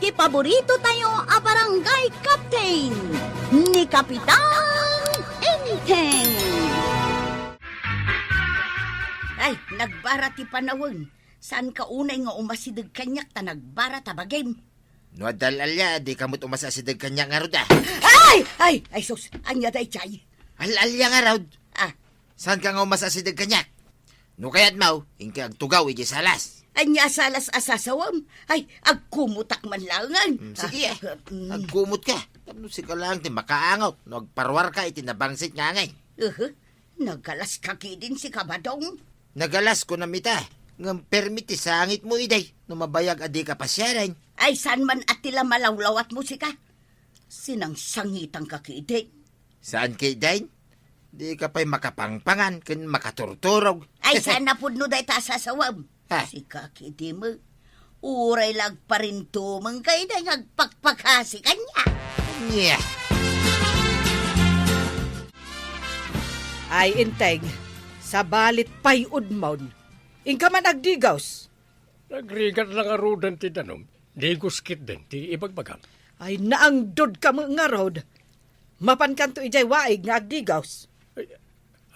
ti paborito tayo a barangay captain ni Kapitan Enteng. Ay, nagbara ti panawon. Saan ka unay nga umasidag kanyak ta nagbara ta bagay? No adal-alya, di kamot umasa-sidag kanya nga ruda. Ay, sus, anya day chay. Al-alya nga raud. Ah, Saan ka nga umasa-sidag kanya? No kaya't mau, ingka agtugaw iji salas. anya salas asasawam. Ay, agkumutak man langan. Sige, agkumot ka. Tapos si ka lang, ti makaangot. No agparwar ka, itinabangsit nga ngay. Nagalas kaki din si Kabadong. Nagalas ko na mita. Ng permiti sangit mo iday. No mabayag adi ka pasyaran. Ay, saan man at tila malawlawat mo si ka? Sinang sangitang kakiding. Saan kay dain? Di ka pa'y makapangpangan, kin makaturturog. Ay, sana po no day ta sasawam. Ha? Si kakidi mo. Uray lag pa rin tumang kay day nagpakpakasi kanya. Yeah. Ay, Inteng, sa balit pay udmon. Ingka man agdigaws. Nagrigat lang arudan ti danom. Di guskit din, ti ibagbagam. Ay, naangdod ka mo nga rod. Mapan kanto ijay waig nga agdigaws.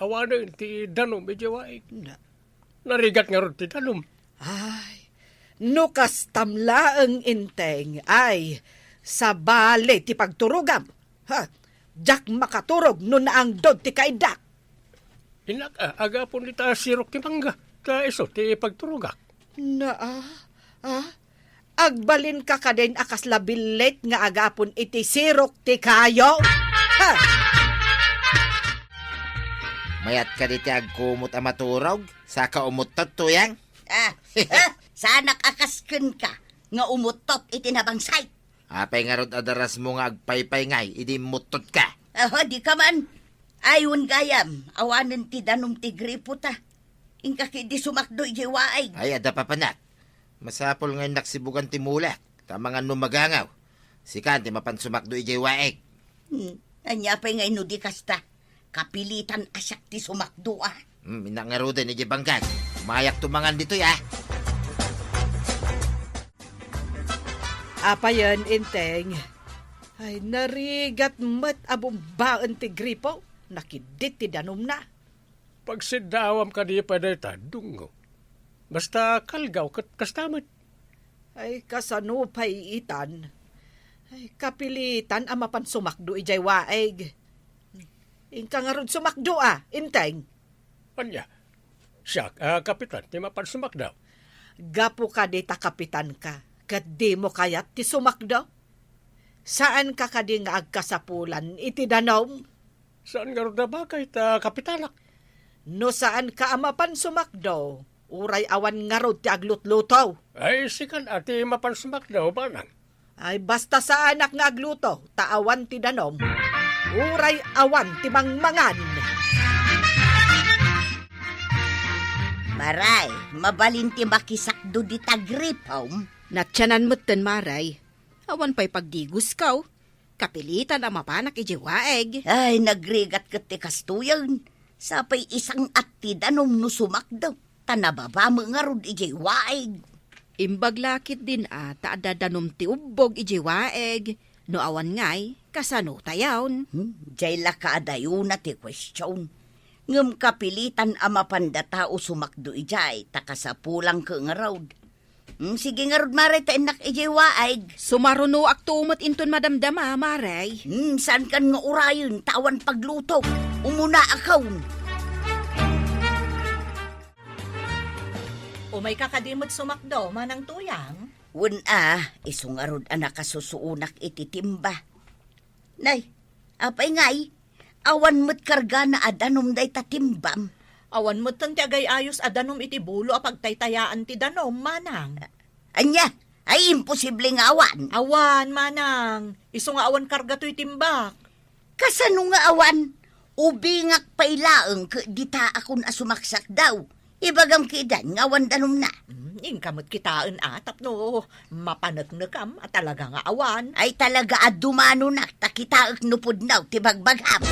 Awanan ti danom, ijawaig. Na. Narigat nga ron ti danom. Ay, nukas tamlaang Inteng. Ay, sa balit ti pagturugam. Ha? Jak makaturog no naangdod ti kaidak. Inak, agapon ni ta sirok ti mangga. Ta iso, ti pagturugak. Na, agbalin ka ka din akas labilit nga agapon iti sirok ti kayo. Ha? Mayat ka di ti agkumot a maturog. Saka umutot tuyang. Sana akasken ka nga umutot itinabangsay. Apay nga rod adaras mo nga agpaypay ngay. Idi mutot ka. Di ka man. Ayon gayam, awanan ti danom ti gripo ta. Ingka kidi sumakdo ijiwaig. Ay, ada pa panak. Masapol nga naksibugan ti mulak. Tamangan no magangaw. Si Kanti mapansumakdo ijay waeg. Anya pa nga inudi kasta. Kapilitan asyak ti sumakdo ah. Inangaro din ijay bangkag. Mayak tumangan dito ya. Apa yan, Inteng? Ay, narigat mat abumbaan ti gripo. Nakidit ti danom na. Pag sidawam ka di pa data, dungo. Basta kalgaw kat kastamat. Ay, kasano pa'y itan. Ay, kapilitan amapan sumakdo ijay waeg. Ingka nga ron sumakdo Inteng. Anya, siya, kapitan, ti mapansumak daw. Gapo ka di ta kapitan ka. Kat di mo kayat ti sumakdo. Saan ka ka di nga agkasapulan iti danom? Saan nga ron na bagay ta kapitanak? No saan ka amapan sumakdo? Uray awan nga ron ti aglutluto. Ay, sikan ati mapansumak daw, banang. Ay basta sa anak nga agluto, taawan ti danom. Uray awan ti mangmangan. Maray, mabalin ti makisakdo di tagripom. Natyanan mo't ten maray. Awan pa'y pagdigos kaw. Kapilitan ang mapanak ijiwaeg. Ay, nagrigat kat ti kastuyan. Sapay isang ati danom no sumakdo. Tanababa mo nga rod ijiwaig. Imbaglakit din taadadanom ti ubbog ijiwaeg. No awan ngay, kasano tayawn. Jay lakaadayo na ti question. Ngam kapilitan ama pandata o sumakdo ijay. Takasapulang ka nga rod. Sige nga rod maray ta enak ijiwaig. Sumaruno aktumot inton madamdama, maray. Saan kan nga urayon, tawan pagluto. Umuna akaw. Umay kakadimot sumakdo, manang tuyang. Isungarod anak kasusuunak iti timba. Nay, apay ngay, awan mo't karga na adanom day tatimbam. Awan mo tan ti agay ayos adanom iti bulo a pagtaytayaan ti danom, manang. Anya, ay imposible nga awan. Awan, manang. Iso nga awan karga to'y timbak. Kasano nga awan? Ubingak pailaeng dita akon asumaksak daw. Ibagam kidan nga awan danom na. Inkamot kitaan tapno mapanagnagam at talaga nga awan. Ay talaga at dumano na takitaak nupod naw tibagbagam.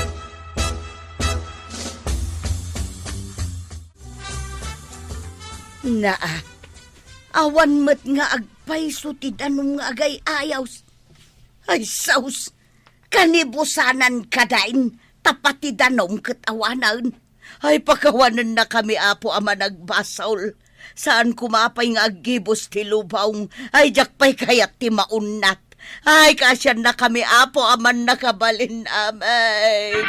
Awan met nga agpayso ti danom nga agay ayaws. Ay saus, kanibusanan kadain, tapat ti danom ket awanan. Ay pakawanan na kami apo ama nagbasaol. Saan kumapay nga agibos ti lubaw, ay jakpay kayat ti maunat. Ay kasyan na kami apo aman nakabalin amen.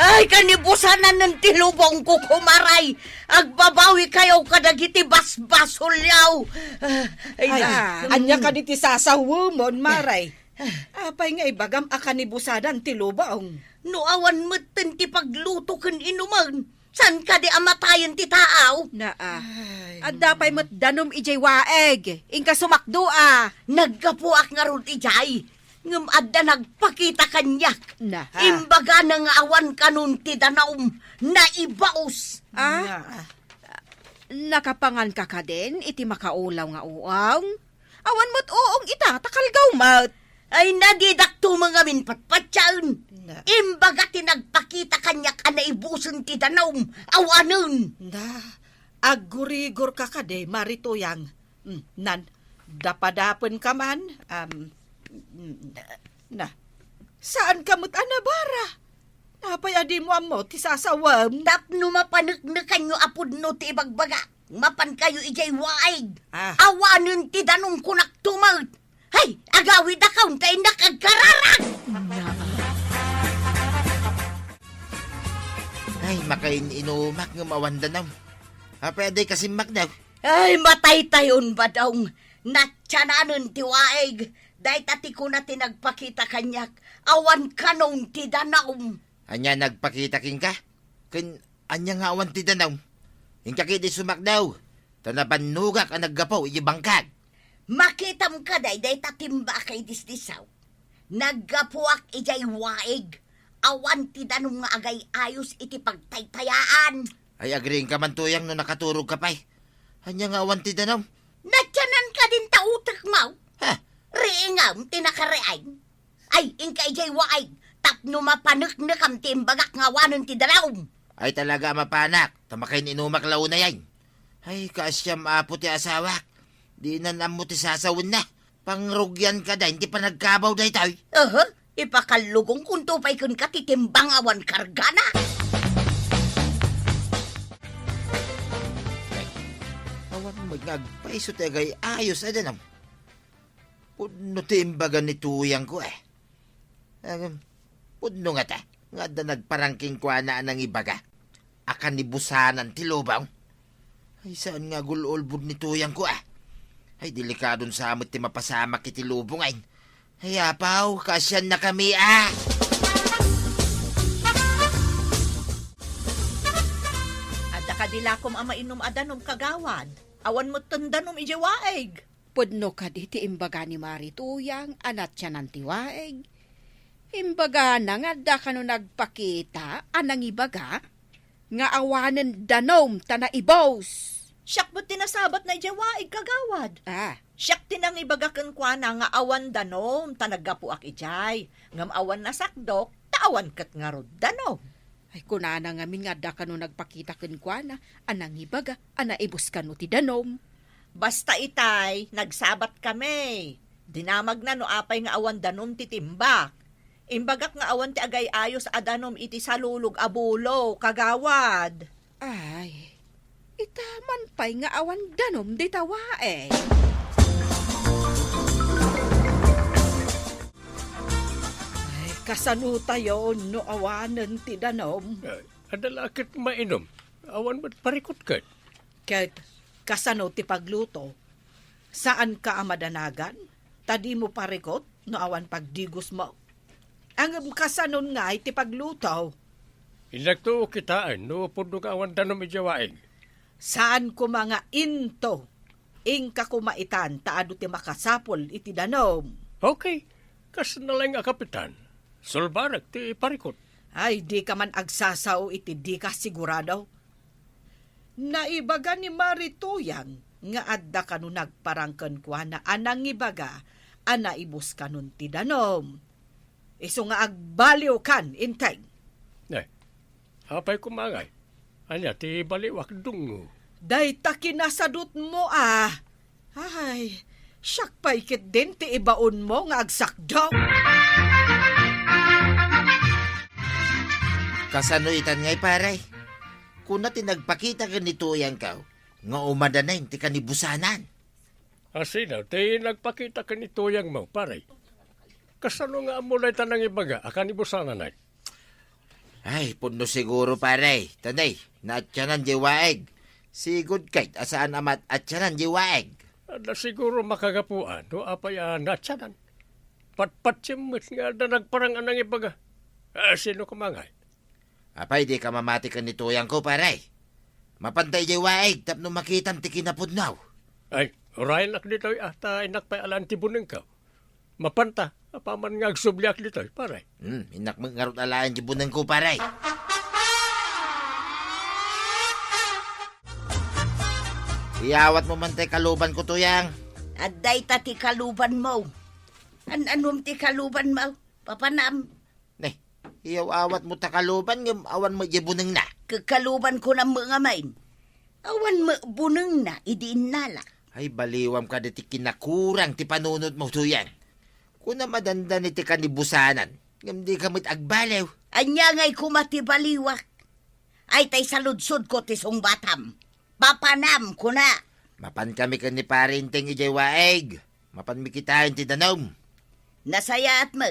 Ay, kanibusanan ng tilubong ko kumaray. Agbabawi kayo kadagiti basbasol yaw. Ay, anya ka diti sasawumon, Maray. Apay nga ibagam akanibusadan ti lubaong. No awan metten ti pagluto ken inuman. San ka di amatayan ti taaw? At dapay mo't danom ijay waeg. Ingka sumakdo Nagkapuak nga ron ijay. Ngem adda nagpakita kanyak. Na. Imbaga na nga awan kanun ti danaom na ibaos. Nakapangan ka ka din, iti makaulaw nga uang. Awan mo't uong ita, takalgaw mat. Ay nadidakto mga minpatpatsyan. Na. Imbaga ti nagpakita kanyak ana ibuson ti danaom. Awanon. Agurigor ka ka de, Marituyang. Nan, dapadapen ka man. Saan ka mo't anabara? Napay adi mo amo, ti sasawam. Tapno mapanagnakan nyo apod no ti ibagbaga. Mapan kayo ijay waig. Awanon ti danong kunak tumag. Hay, agawid akaw tayo nakagkararag. Ay, makain-inumak ng mawandanaw. Pwede kasi magdaw. Ay, matay tayon ba daw? Natsananon ti waig. Dahil tati ko na tinagpakita kanyak. Awan kanong ti danaom. Anya nagpakita king ka? Anya nga awan ti danaw. Ingka kiti sumakdaw. Tanabanugak ang naggapaw, iyibangkag. Makitam ka day tatimba kay disdisaw. Naggapuak ijay waig. Awan ti danom nga agay ayos iti pagtaytayaan. Ay agring ka man tuyang no nakaturog ka pa'y. Anya nga awan ti danaw. Natyanan ka din tautak mau. Ha? Riingam tinakareain. Ay, ingka ijay waig. Tapno mapanaknakam ti imbagak nga wanon ti danaom. Ay talaga mapanak. Tamakain inumak law na yan. Ay kaasyam apo ti asawak. Di na namo ti sasawin na. Pangrugyan ka da, hindi pa nagkabaw da ito'y. Ipakalugong kung tupay kun katitimbang awan kargana. Awan magagpaiso tagay ayos na danam. Pudno ti imbagan ni tuyang ko eh. Pudno nga ta. Nga da nagparangking kwa na anang ibaga. Akan ni busanan ti lubaw. Ay saan nga gulolbud ni tuyang ko eh. Ay delikadon sa amot ti mapasamak iti lubong ay. Ay apaw, kasyan na kami Adda kadilakom ama inom adanom kagawad. Awan mo tandanom ijay waeg. Pudno ka di ti imbaga ni Marituyang, anat siya ng tiwaeg. Imbaga na nga da ka no nagpakita, anang ibaga, nga awanan danom tanaibos. Siyak mo tinasabat na ijay waeg kagawad. Siyak tinang ibagakan kwa na nga awan danom, tanagapuak ijay. Ngam awan na sakdok, taawan kat nga rod danom. Ay kunana nga min nga da ka no nagpakita ken kwa na, anang ibaga, anaibos ka no ti danom. Basta itay, nagsabat kami. Dinamag na no apay nga awan danom titimbak. Imbagak nga awan ti agay ayos adanom iti salulog abulo, kagawad. Ay, itaman pa'y nga awan danom di tawae. Ay, kasano tayo no awanan ti danom. Adalakit mainom. Awan mo't parikot ka. Kahit kasano ti pagluto. Saan ka amadanagan? Tadi mo parikot no awan pagdigos mo. Ang kasanon nga ti pagluto. Ilagto kitaan, no puno ka awan danom ijawaig. Saan ko mga into? Ingka kumaitan taado ti makasapol iti danom. Okay, kas na lang nga kapitan. Solbarak ti parikot. Ay, di ka man agsasaw iti di ka sigurado. Naibaga ni Marituyang nga adda ka nun nagparangkan kwa na anang ibaga anaibos ka nun ti danom. Iso nga agbaliw kan intay. Hapay kumangay. Anya, ti baliwak dungo. Day ta kinasadot mo Ay, siyak paikit din ti ibaon mo nga agsakdaw. Kasanuitan ngay paray. Kung na tinagpakita ka ni Tuyang ka, nga umadanay ti kanibusanan. Asina, ti nagpakita ka ni Tuyang mo, paray. Kasano nga amulay tanang ibaga, akan ibusanan ay. Ay, puno siguro paray. Tanay, naatyanan di waeg. Sigod kahit asaan amat atyanan di waeg. Ada siguro makagapuan, no apay natsanan. Patpatsimit nga na nagparang anang ibaga. Sino kumangay? Apay, di ka mamati ka ni Tuyang ko paray. Mapantay di waeg, tapno makitam ti kinapudnaw. Ay, orayan ak dito ata inak pa alan tibuneng ka. Mapanta, apaman nga agsubliak dito, paray. Inak mangarot alaan di bunang ko paray. Iyawat mo man tay kaluban ko, Tuyang. Aday ta ti kaluban mo. Anom ti kaluban mo? Papanam. Nay, iyaw-awat mo ta kaluban, ngam awan mo di bunang na. Kakaluban ko ng mga main. Awan mo buneng na, idiin nala. Ay, baliwam ka di ti kinakurang ti panunod mo, Tuyang. Kung na madanda ni ti kanibusanan, ngam di kamit agbalew. Anya nga'y kumatibaliwak. Ay tay saludsod ko ti sungbatam. Papanam ko na. Mapan kami ka ni parinting ijay waeg. Mapan mi kitain ti danom. Nasaya at mo,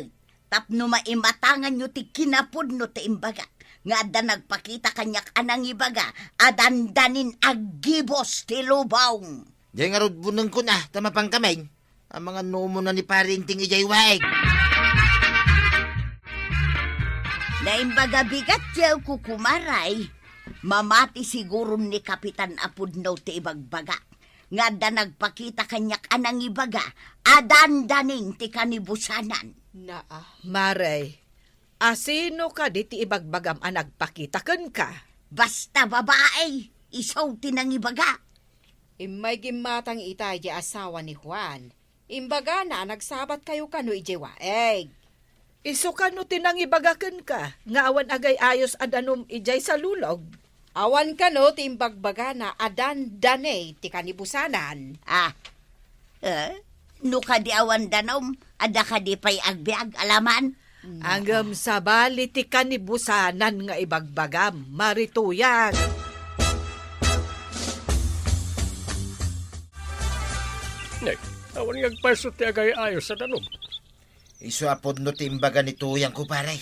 tapno maimatangan nyo ti kinapod no ti imbaga. Nga da nagpakita kanyak anang ibaga, adandanin aggibos ti lubaw. Diyan nga rod bunang ko na, tamapang kamay. Ang mga numo na ni parinting ijay waeg. Na imbaga bigat yaw kukumaray, mamati siguro ni Kapitan Apudno ti ibagbaga. Nga da nagpakita kanyak anang ibaga, adandaning ti kanibusanan. Maray, asino ka di ti ibagbagam nagpakitaken ka? Basta babae, isaw ti nang ibaga. Imay gimatang itay di asawa ni Juan. Imbaga na nagsabat kayo kano ijewaeg. Iso ka no tinang ibagaken ka, nga awan agay ayos adanom ijay sa lulog. Awan kano ti imbagbaga na adan dane ti kanibusanan. No ka di awan danom, ada ka di pay agbiag alaman. Anggam sa bali ti kanibusanan nga ibagbagam, marituyan. Nay, awan nga agpaso ti agay ayos sa danom. Iso apod no timbaga ni Tuyang ko paray.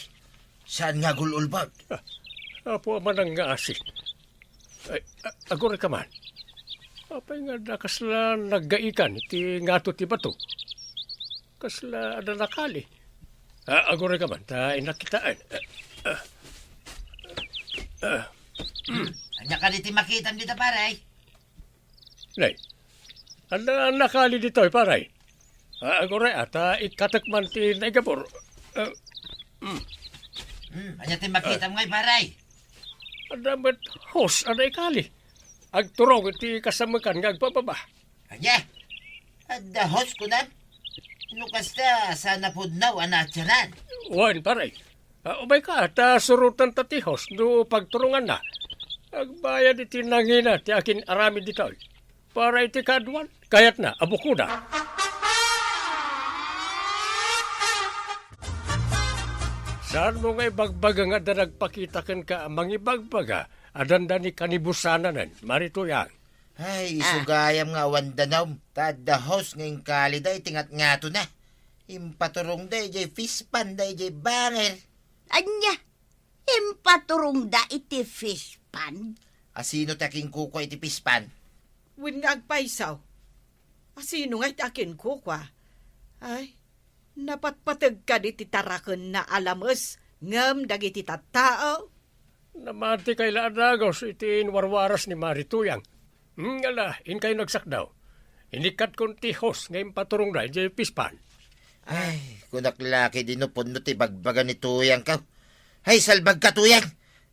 Saan nga gululbot? Apo man ang nga asin. Ay, agore ka man. Apay nga da kasla naggaikan iti ngato ti bato. Kasla ada nakali. Agore ka man, ta inakitaan. Anya ka diti makitam dita paray. Nay, ada nakali dito paray. Agore ata ikatakman ti naigabor. Anya ti makitam ngay paray. Ada met hos, ada ikali. Agturong iti kasamakan nga agpapaba. Anya, adda hos ko na. Nukasta sana pudnaw anatyanan. Wan paray. Umay ka, ta surutan ta ti hos, do pagturungan na. Agbayad iti nangina ti akin arami dito. Para iti kaduan, kayat na, abukuda. Saan mo nga ibagbaga nga da nagpakitakan ka mangibagbaga, adanda ni kanibusananan, marituyan. Ay, sugayam nga wandanaw. Tadda hos ngayong kaliday tingat nga to na. Impaturong day jay fispan day jay banger. Anya, impaturong da iti fish pan. Asino taking kuko iti pispan? Win nga agpaisaw. Asino nga itakin ko kwa? Ay, napatpatag ka di titaraken na alamos, ngam dagiti tattao. Namati kay laadagos iti warwaras ni Marituyang. Ngala, in kayo nagsakdaw. Inikat kong tihos ngayon paturong na, jay pispan. Ay, kunak laki dinupon no ti bagbaga ni Tuyang ka. Ay, salbag ka Tuyang.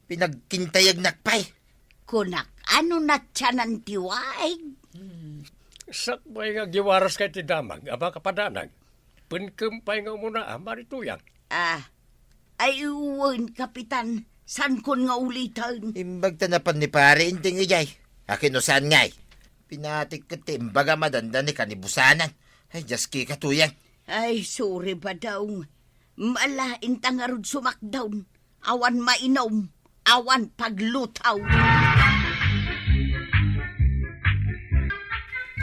Pinagkintayag nakpay. Kunak, ano na tiyanan tiwaig? Sakbay nga giwaras kay ti damag, aba kapadanag. Pinkumpay nga muna, Marituyang. Ay uwan, Kapitan. San kon nga ulitan? Imbag tanapan ni pare inting ijay. Akin no saan ngay. Pinatik ko timbaga madanda ni kanibusanan. Ay, just kikatuyang. Ay, sorry ba daw? Malain tangarod sumakdown. Awan mainom. Awan paglutaw.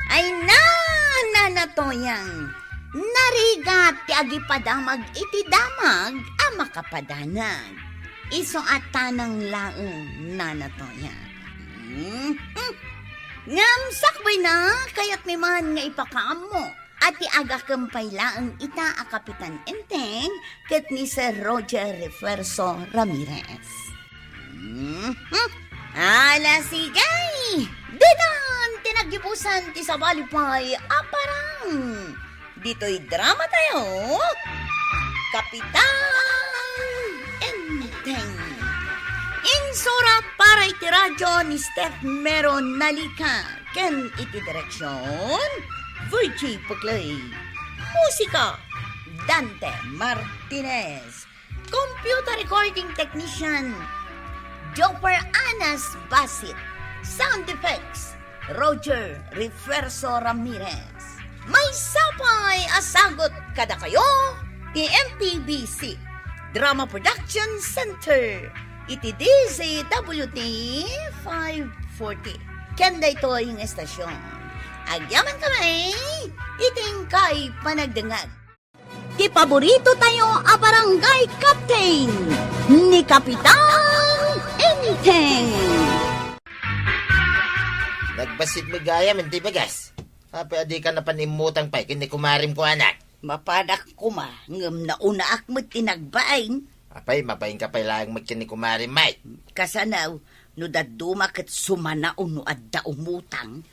Ay nanatoyang. Narigat ti agi padamag iti damag ama kapadanag. Iso at tanang laeng nanatoyang. Ngam sakbay na kayat may man nga ipakaamo. At aga kampay laeng ita a Kapitan Enteng ket ni Sir Roger Refuerzo Ramirez. Ala sigay! Dinan tinagibusan ti sabalipay aparang. Dito'y drama tayo. Kapitan Enteng. Insura para iti radyo ni Steph Meron Nalika. Ken iti direksyon Virgie Puglay. Musika Dante Martinez. Computer recording technician Joper Anas Basit. Sound effects Roger Refuerzo Ramirez. May sapay asagot kada kayo ti MPBC Drama Production Center. Iti DZWT 540. Kenda ito yung estasyon. Agyaman kami, iting kay panagdangag. Ti paborito tayo a barangay captain ni Kapitan Enteng. Nagbasit mo gaya, hindi bagas. Apa adi ka na panimutang pa, kini kumarim ko anak. Mapadak ko ma, ngam na una akmat tinagbaing. Apay, mabayin ka pa lang magkini kumarim, Mike. Kasanaw, no daduma kat sumanao no adda umutang.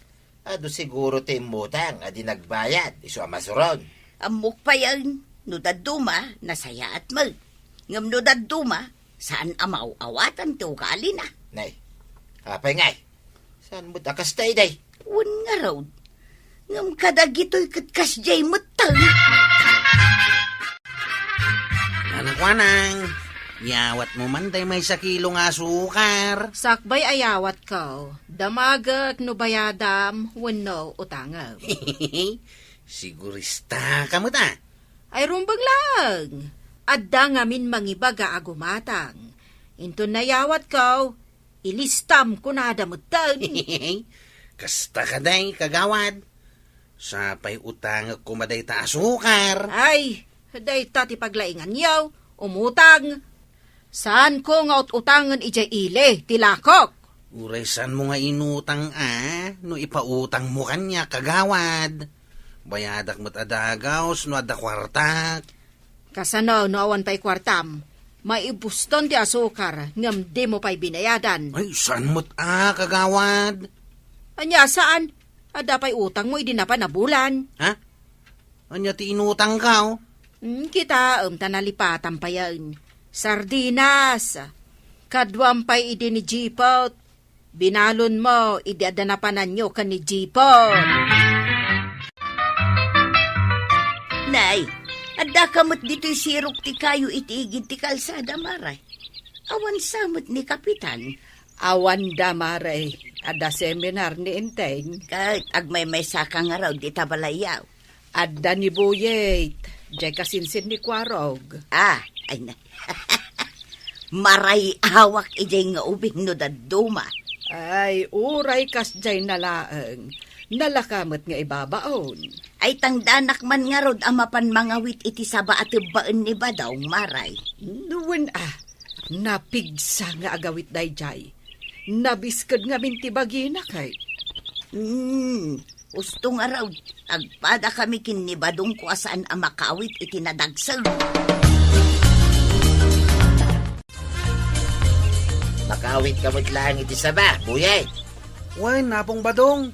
Ado siguro ti imutang, adi nagbayad, iso amasuron. Amok pa yan, no daduma, nasaya at mag. Ngam no daduma, saan amaw awatan ti ugali na. Nay, apay ngay. Saan mo takas tayo day? Un nga raw, ngam kadagito'y katkas jay matang. Anakwanang, yawat mo man tay may sa kilong asukar. Sakbay ayawat ko. Damagak no bayadam wenno utangaw. Sigurista ka mo ta. Ay rumbag lang. Adda ngamin mangibaga agumatang. Into nayawat ko, ilistam ko na damutan. Kasta ka day, kagawad. Sapay utang ko maday ta asukar. Ay, day tati paglaingan yaw, umutang. Saan ko nga utangan ijay ile, tilakok? Uresan mo nga inutang no ipautang mo kanya, kagawad. Bayadak mo't adagaws, no adda kwartak. Kasano no awan pa'y kwartam, maibuston ti asukar, ngam di mo pa'y binayadan. Ay, saan mo't kagawad? Anya, saan? Ada pa'y utang mo, idinapa na bulan. Ha? Anya ti inutang ka, Kita, tanalipatan pa yan. Sardinas. Kadwam pa'y idi ni Jipot. Binalon mo, idadanapanan nyo ka ni Jipot. Nay, adda kamot dito'y sirok ti kayo itigid ti kalsada maray. Awan samot ni Kapitan. Awan damare, ada seminar ni Enteng. Kahit agmay may saka nga raw di tabalayaw. Ada ni Buyet, jay kasinsin ni Kwarog. Ah, ay na. Maray awak ijay nga ubing no daduma. Ay, uray kas jay nalaeng. Nalakamot nga ibabaon. Ay tangdanak man nga rod amapan mangawit iti saba at baan ni Badaw maray. Nuwen napigsa nga agawit day jay. Nabiskad nga mintibagina kay. Gusto nga raw, agpada kami kinibadong ko asaan ang makawit iti nadagsag. Makawit ka mo't lang iti saba, buyay. Way, napong badong.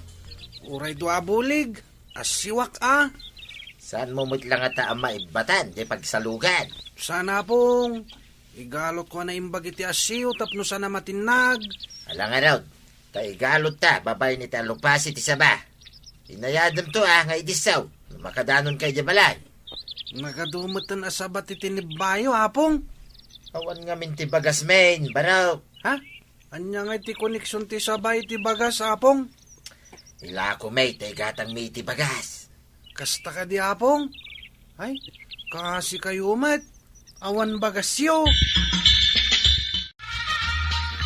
Uray dua bulig. Asiwak Saan mo mo't lang ata ang maibatan, di pagsalugan. Sana pong. Igalot ko na imbag iti asiw tapno sana matinag. Alang nga raw, kaigalot ta, babay ni talupasi ti saba. Inayadam to nga idisaw, makadanon kay di balay. Nakadumutan asabat iti nibayo, hapong. Awan nga minti bagas main, baraw. Ha? Anya nga iti koneksyon ti sabay ti bagas apong? Ila ko may gatang may ti bagas. Kasta ka di apong? Ay, kasi kayo mat. Awan bagasyo.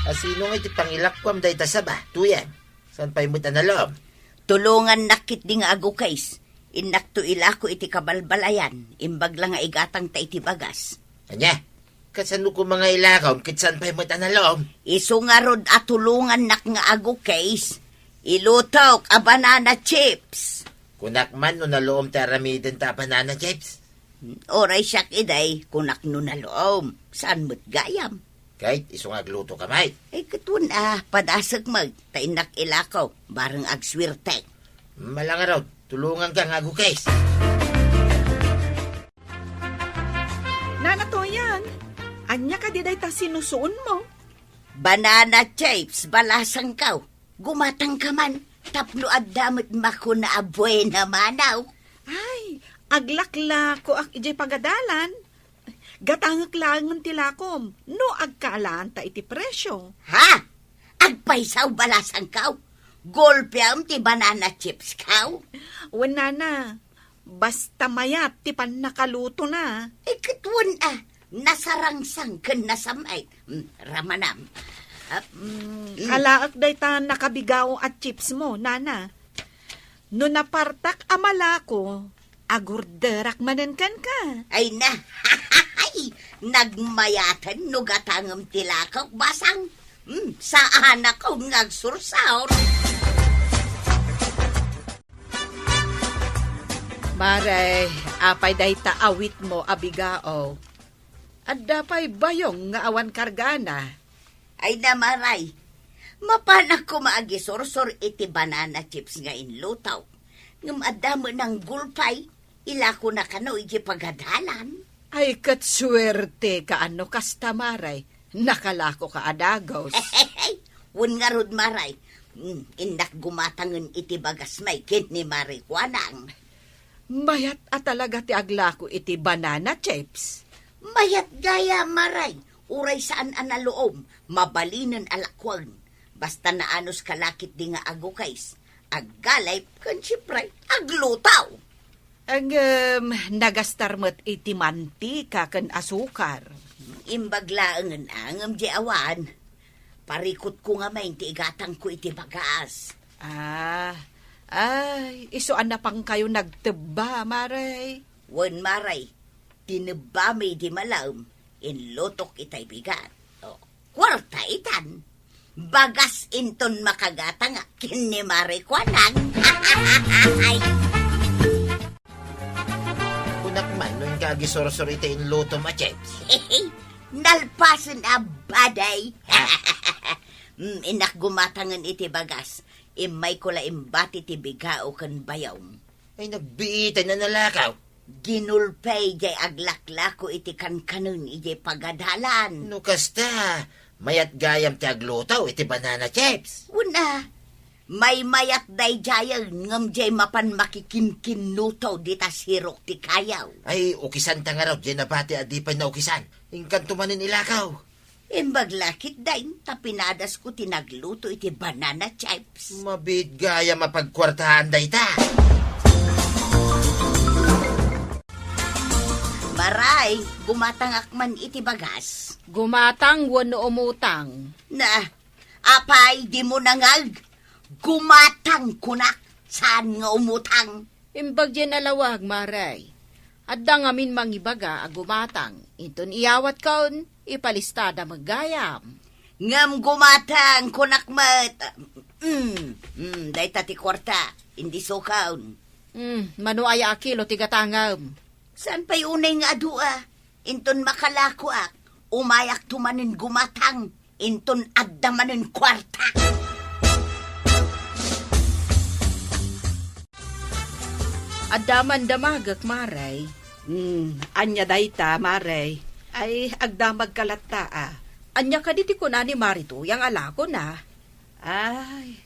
Asino nga iti pangilakwam day tasaba, tuyan. San pa'y mo tanalom? Tulungan nakit di nga agukais. Inak to ilako iti kabalbalayan. Imbag lang nga igatang ta iti bagas. Anya, kasano ko mga ilakaw, kitsan pa'y mo tanalom? Iso nga rod at tulungan nak nga agukais. Ilutok a banana chips. Kunak man no naloom taramidin ta banana chips. Oray siyak iday, kunak no na loom. Saan mo't gayam? Kahit isong agluto kamay. Ay katun padasag mag, tainak ilakaw, bareng agswirtek. Malanga raw, tulungan kang agukais. Nana Toyang, anya ka di day ta sinusuon mo? Banana chips, balasang kaw. Gumatang ka man, tapno at damot mako na aboy na manaw. Ay, aglakla ko ak ijay pagadalan. Gatangak lang ng tilakom, no agkalaan ta iti presyo. Ha? Agpaisaw balasang kaw. Golpe am ti banana chips kaw. Wala na, basta mayat ti pan nakaluto na. Ikatwan nasarangsang kan nasamay. Ramanam. Alaak day ta nakabigaw at chips mo, nana. No napartak amala ko, agurderak manenkan ka. Ay na, ay, nagmayatan no gatangam tilakaw basang. Sa anak ko ngagsursaw. Maray, apay day taawit mo abigao. At dapay bayong nga awan kargana. Ay namaray, mapanak ko maagisorsor iti banana chips nga inlutaw. Ngam adamo ng gulpay, ila ko na kano iti pagadalan. Ay katswerte ka ano kasta maray. Nakalako ka adagos. Wun nga rod maray, indak gumatangan iti bagas may kin ni Maray Kwanang. Mayat at talaga ti aglako iti banana chips. Mayat gaya maray, uray saan analoom, mabalinan alakwang. Basta naanos kalakit di nga agukais, aggalay kan siyempre aglutaw. Ang nagastar mo't iti mantika kan asukar. Imbaglaangan angam di awan. Parikot ko nga may ti igatang ko iti bagas. Isuan na pang kayo nagteba, Maray. Wan maray, tineba may di malam, inlotok itay bigat. Kwarta itan. Bagas inton makagatang kin ni Maray Kwanang. Kunak man nun kagisorsor ito inluto ma chips. Nalpasan a baday. Inak gumatangan iti bagas. Imay ko la imbati ti bigao kan bayaw. Ay nagbiitay na nalakaw. Ginulpay jay aglaklako iti kankanun iti pagadalan. No kasta, mayat gayam ti agluto iti banana chips. Una, may mayat day jayang ngam jay mapan makikimkinuto dita sirok ti kayaw. Ay, ukisan ta nga raw, dyan nabati adipay na ukisan. Ingkan tumanin ilakaw. Imbaglakit dayn, tapinadas ko tinagluto iti banana chips. Mabit gaya mapagkwartahan day ta. Maray, gumatangak man iti bagas. Gumatang wano umutang. Na, apay di mo nangag, gumatang kunak, saan nga umutang? Imbag dyan alawag, Maray. At dangamin mangibaga agumatang. Inton iyawat kaon, ipalistada maggayam. Ngam gumatang kunak mat. Day tati kwarta, hindi sokaon. Manuaya akilo tigatangam. Saan pa'y unay nga adua? Inton makalako ak, umayak tumanin gumatang, inton addamanin kwarta. Adaman damagak, Maray. Anya dayta, Maray. Ay, agdamag kalatta Anya ka diti ko na ni Marito, yang alako na. Ay,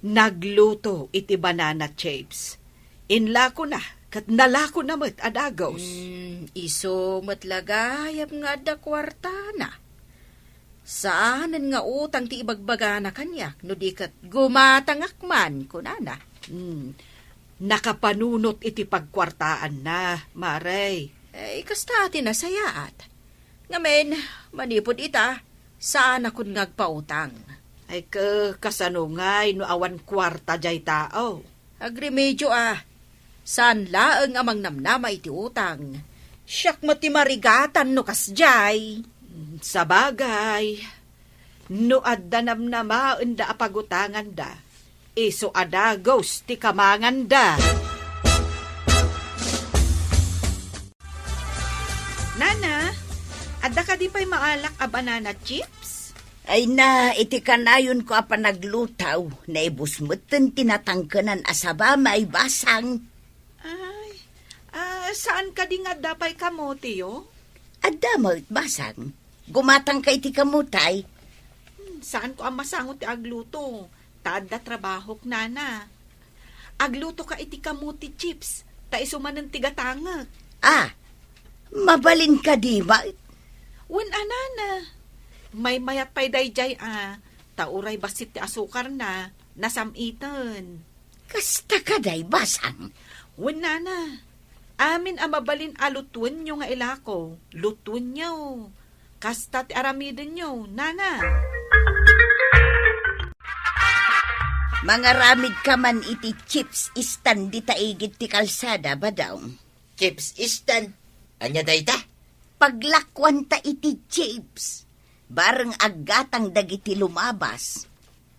nagluto iti banana chips. Inla ko na, Kat nalako na mo't adagos. Iso matlagayap nga da kwarta na. Saanan nga utang ti ibagbaga na kanya, no di kat gumatangak man, kunana. Nakapanunot iti pagkwartaan na, Maray. Kasta tinasayaat. Ngamen, manipod ita, saan akong ngagpautang. Ay kasanungay no awan kwarta jay tao. Agremedyo saan laeng amang namnama iti utang. Siyak matimarigatan no kasjay. Sa bagay, no adda namnama unda apagutangan da, iso adagos ti kamangan da. Nana, adda ka di pa'y maalak a banana chips? Ay na, iti kanayon ko apa naglutaw, na ibusmutin tinatangkanan asaba may basang. Ay, saan ka di nga dapay kamote yo? Adda mo basang. Gumatang ka iti kamutay. Saan ko ang masangot ti agluto? Tada trabahok, Nana. Agluto ka iti kamote chips, ta isuman ng tigatangak. Mabalin ka di ba? Wen anana. May mayat pa'y dayjay tauray basit ti asukar na, nasamitan. Kasta ka day basang. Wen nana. Amin mabalin alutun nyo nga ilako. Lutun nyo. Kasta ti aramidin nyo, Nana. Mga ramid ka man iti chips istan di taigit ti kalsada ba daw? Chips istan. Anya dayta? Paglakwan ta iti chips. Bareng agatang dagiti lumabas.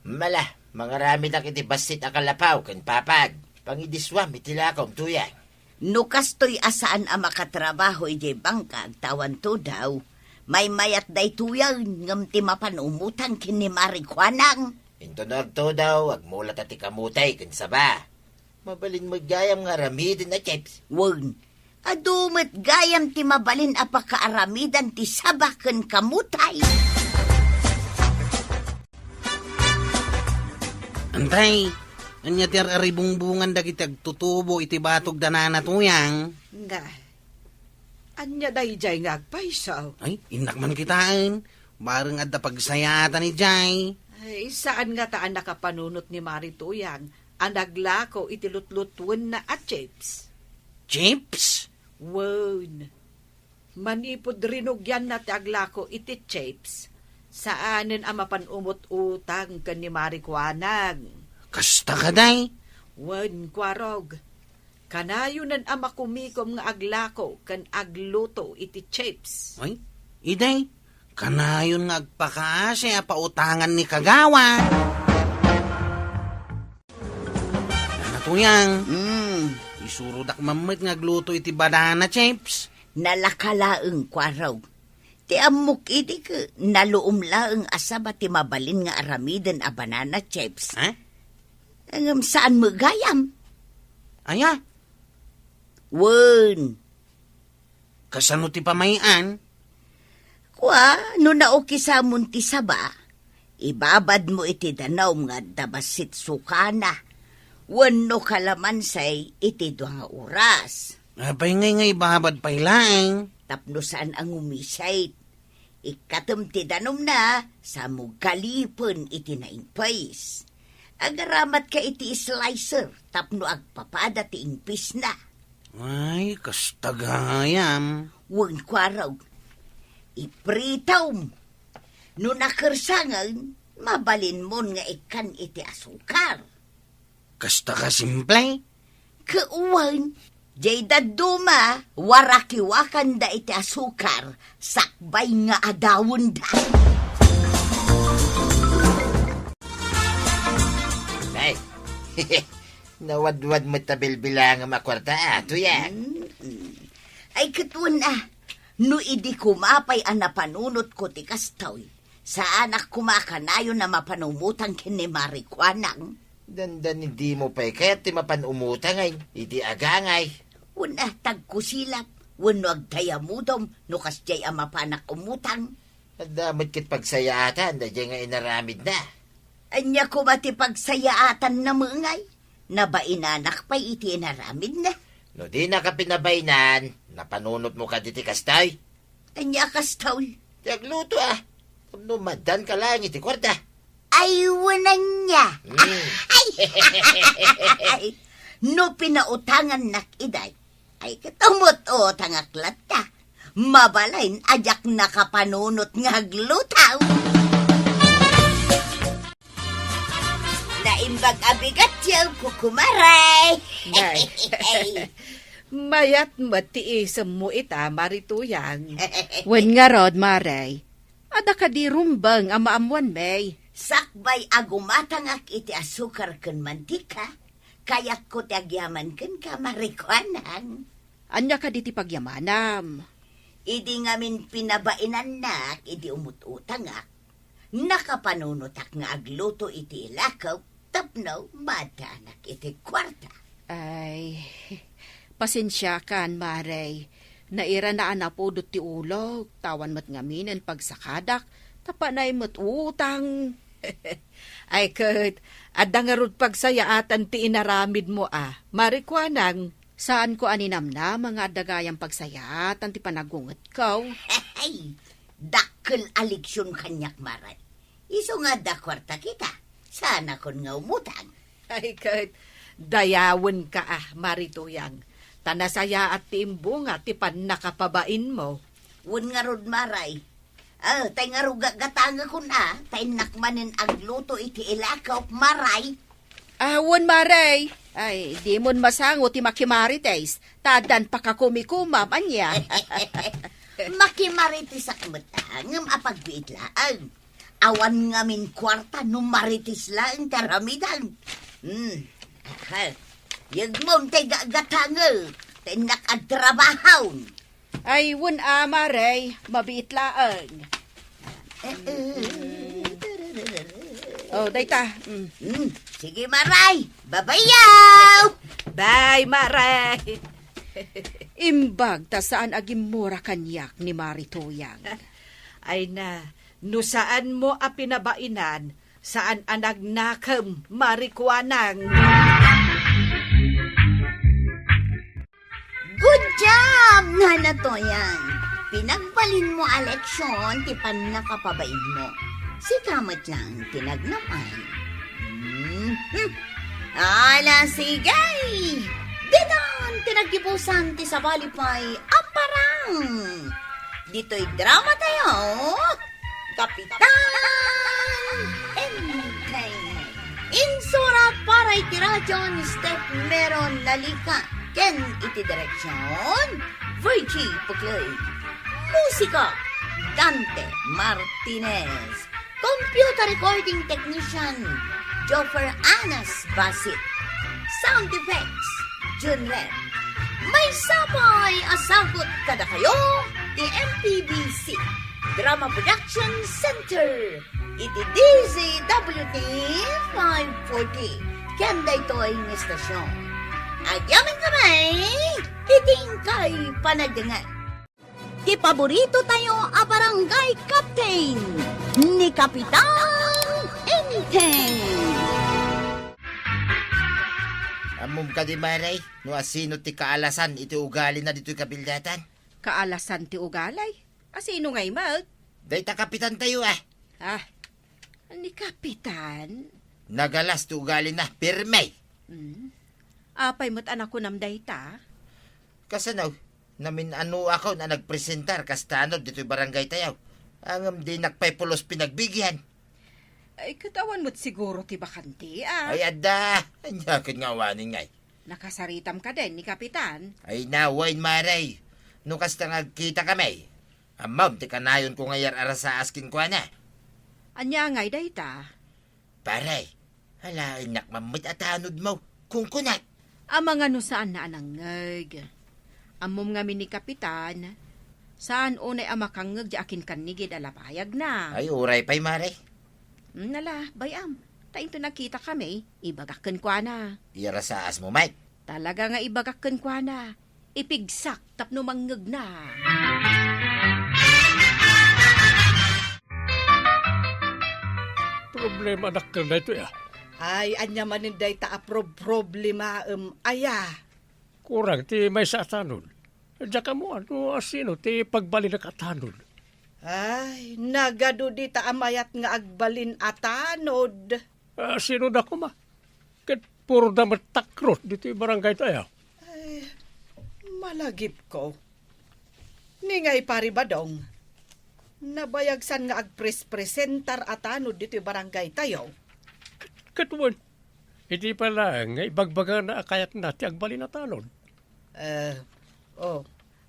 Mala, mga rami na kiti basit akalapaw kan papag. Pangidiswam itilakaw tuyang. No kastoy asaan a makatrabaho iti bangkag tawan to daw. May mayat day tuyang ngam ti mapanumutan kini marikwanang. Intonor to daw, agmulat at ikamutay kan saba. Mabalin magayam nga ramidin na chips. Wag, adumet gayam ti mabalin apakaaramidan ti sabaken kamutay. Antay, anya ti aribungbungan dagiti agtutubo iti batog danana tuyang. Nga. Anya dayjay nga agpaisaw. Ay, inak man kitaan. Bareng adda pagsayatan ni Jay. Ay, saan nga taan nakapanunot ni Marituyang ang naglako itilutlutuan na at chips? Chips? Wen. Manipod rinugyan na ti aglako iti chips. Saanin ang mapanumot utang kan ni Marikwanag? Kasta ka day? Wen, kwarog. Kanayunan ang makumikom nga aglako kan agluto iti chips. Ay, iday. Kanayon nga agpakaasi pautangan ni kagawa. Natuyang. Isurudak mamit nga gluto iti banana chips. Nalakalaeng kwaraw. Ti amok iti ka naluumlaeng asaba ti mabalin nga aramiden a banana chips. Ha? Angam saan mo gayam? Aya, Wen. kasano ti pamayan? Kwa, no naoki sa munti saba, ibabad mo iti danaw nga dabasit sukana. Wano kalamansay iti nga oras. Apay ngay babad pailaeng. Tapno saan ang umisay. Ikatum ti danom na sa mugalipon iti naingpais. Agaramat ka iti slicer tapno agpapada ti ingpis na. Ay, kastagayam. Wen kwaraw. Ipritaw mo. No nakersangan, mabalin mo nga ikan iti asukar. Kasta ka simple. Kauwan, jay daduma, warakiwakan da iti asukar, sakbay nga adawon da. Ay, nawadwad mo tabilbilang ang makwarta tuyang. Ay katun no idi kumapay ang napanunot ko ti kastoy, sa anak kumakanayo na mapanumutan kini Marikwanang. Dandan hindi mo pa'y kaya ti mapanumuta ngay, iti agangay. Una tagkusilap, wano agtayamudom, no kasjay ang mapanak umutang. At damot kit pagsayatan, da nga inaramid na. Anya ko mati pagsayaatan na mungay, na ba inanak pa'y iti inaramid na? No di na ka pinabainan, napanunot mo ka diti kastay. Anya kastaw. Tagluto No madan ka lang iti kwarta. Ay, wanan niya. Ay, no pinautangan nak iday. Ay, katumot o tangaklat ta. Mabalain, ajak nakapanunot nga glutaw. Naimbag abigat yung kukumaray. Day. Mayat matiisam mo ita, Marituyang. Wen nga rod, Maray. Ada ka di rumbang amaamuan, May. Sakbay agumatangak iti asukar ken mantika. Kayak ko tiagyaman ken ka marikwanan. Anya ka di ti pagyamanam. Idi ngamin pinabainan nak, idi umututangak. Nakapanunutak nga agluto iti ilakaw, tapno madanak iti kwarta. Ay, pasensya kan, Maray. Naira na anapodot ti ulog, tawan mat ngaminen pagsakadak, tapanay mat utang. Ay, Kurt, adda nga rod pagsayaatan ti inaramid mo Marikwanang. Saan ko aninamna mga dagayang pagsayatan ti panagunget ko? Ay, dakkel aliksyon kanyak maray. Iso nga da kwarta kita. Sana kon nga umutang. Ay, Kurt, dayawon ka Marituyang. Tanasaya at tiimbunga ti pan nakapabain mo. Wun nga rod maray. Tay nga ruga gatanga kun tay nakmanin ang luto iti ilakaw maray. Awan, Maray. Ay, di mon masango ti makimarites. Tadan pakakumikumam, anya. Makimaritis akmata, ngam apagbiit laang. Awan ngamin kwarta no maritis laang taramidan. Yagmom tay gagatanga, tay nakadtrabahaw. Ay, wun Maray. Mabiit laang. Oh, dayta. Sige maray, babayaw! Bye, Maray! Imbag ta saan agimura kanyak ni Marituyang. Ay na, no saan mo pinabainan, saan anagnakam, Marikwanang. Good job, nga to yan. Pinagbalin mo eleksyon, ti pan nakapabain mo. Si kamat lang tinagnaman. Ala, sigay! Dinan, tinagibusan ti sa balipay, aparang! Dito'y drama tayo, Kapitan Enteng. Insura para iti radyo ni Step Meron Lalika. Ken iti direksyon, Virgie Pucloy. Musika, Dante Martinez. Computer recording technician, Joffer Anas Basit. Sound effects, Jun Red. May sapay asagot kada kayo, the MPBC Drama Production Center. Iti DZWT 540. Kenda ito ay istasyon. Agyamin kamay, iting kay panagdangan. Ti paborito tayo a barangay captain ni Kapitan Enteng. Amom ka di maray, no asino ti kaalasan iti ugali na dito'y kabildatan. Kaalasan ti ugalay. Asino ngay mag? Dayta kapitan tayo Ni Kapitan? Nagalas ti ugali na, pirmay. Apay mo't anak ko nam dayta? Kasanaw, namin ako na nagpresentar kastanod dito'y barangay tayaw. Ang di nakpaypulos pinagbigyan. Ay, katawan mo't siguro ti bakanti, Ay ada, anyakin nga waning ngay. Nakasaritam ka din ni Kapitan. Ay nawain maray, no kasta ngagkita kami. Amam, ti kanayon ko ngayar ara sa askin ko na. Anya ngay dayta? Paray, hala inak mamit at hanod mo, kung kunat. Amang ano saan na anangag. Amom nga ni Kapitan, saan unay amakangag di akin kanigid alapayag na. Ay uray pa'y maray. Nala, bayam. Taing to nakita kami, ibagakken kwa na. Iyara sa as mo, Mike. Talaga nga ibagakken kwa na. Ipigsak tapno manggag na. Problema anak ka na ito Ay, anya maninday ta problema aya. kurang ti may sa atanod. Diyan ka mo, ano, asino, ti pagbali na katanod. Ay, nagado di ta amayat nga agbalin atanod. Sino na ko ma? Kat puro damat takrot dito yung barangay tayo. Ay, malagip ko. Ningay pari badong. Nabayagsan nga agpres-presentar atanod dito yung barangay tayo. Katuan, hindi pala nga ibagbaga na akayat natin agbali na tanod.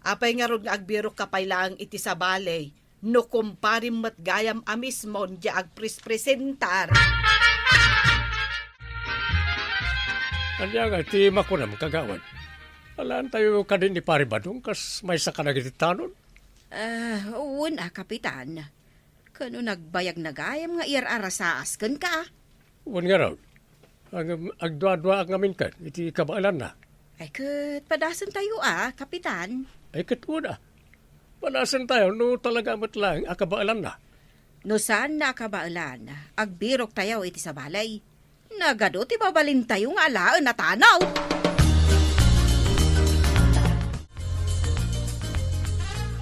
Apay nga ron nga agbiro kapay lang iti sa balay. No kumparim mat gayam amis mo di agpres-presentar. Anya nga, ti makunam kagawan. Alaan tayo ka din ni pari badong kas may sa kanagiti tanod. Una, kapitan. Kano nagbayag na gayam nga iar-arasaas kan ka? Uwan nga raw. Ang agdwa-dwa ang ngamin ka, iti kabaalan na. Ay, kat padasan tayo kapitan. Ay katuan Panasan tayo, no talaga matlang akabaalan na. No saan na kabaalan, agbirok tayo iti sa balay. Nagado ti babalin tayo nga alaan na tanaw.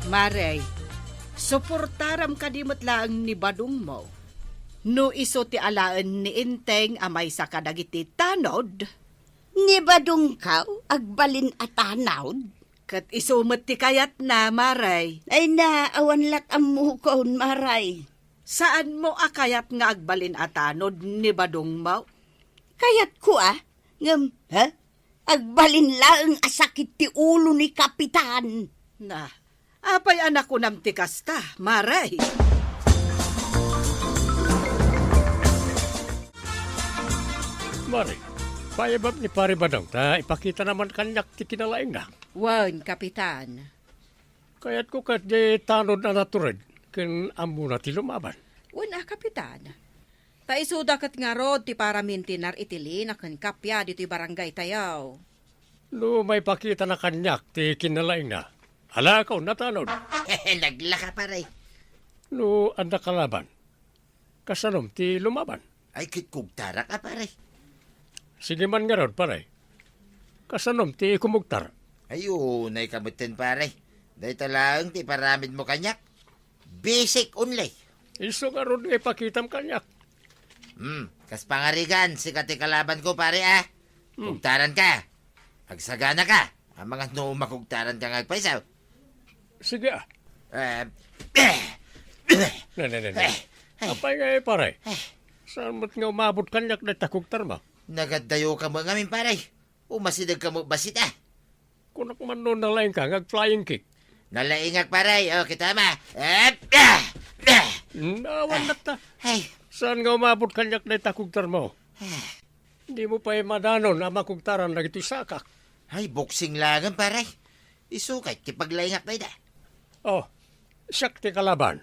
Maray, suportaram kadimot lang ni badong mo. No iso ti alaan ni Inteng amay sa kadagiti tanod. Ni badong kaw, agbalin atanawd. Kat isumat ti kayat na, Maray. Ay na, awan lat ang mukon, maray. Saan mo akayat nga agbalin atanod ni badong mo? Kayat ko ngam, ha? Agbalin lang asakit ti ulo ni kapitan. Na, apay anak ko nam ti kasta, Maray. Mari, payabab ni pari badong ta ipakita naman kanyak ti kinalaing na. Wan, kapitan. Kaya't ko kat di tanod na natured, ken amo na ti lumaban. Una, kapitan. Taisuda kat nga rod ti para mintinar itili na kan kapya dito barangay tayaw. No may pakita na kanyak ti kinalaing na. Hala ka natanod. Naglaka pare. No anda kalaban. Kasanom ti lumaban. Ay kitkugtara ka pare. Sige man nga rod pare. Kasanom ti kumugtar. Ayun, ay kamutin pare. Dahil talang ti paramid mo kanyak. Basic only. Iso nga rod nga ipakitam kanyak. Kas pangarigan, sikat ti kalaban ko pare Kugtaran ka. Agsagana ka. Ang mga no makugtaran ka ngagpaisaw. Sige Ne. Apay nga pare. Saan mo't nga umabot kanyak na takugtar mo? Nagadayo ka mo ngamin pare. Umasidag ka mo basit Kunak man no nalaing ka, ngag-flying kick. Nalaingak pare. O, kitama. Nawan na ta. Ay, Saan nga umabot kanyak na takugtar mo? Hindi mo pa madanon na makugtaran na iti sakak. ay, boxing langan pare. Isukay, tipaglaingak na ida. Oh, siyak ti kalaban.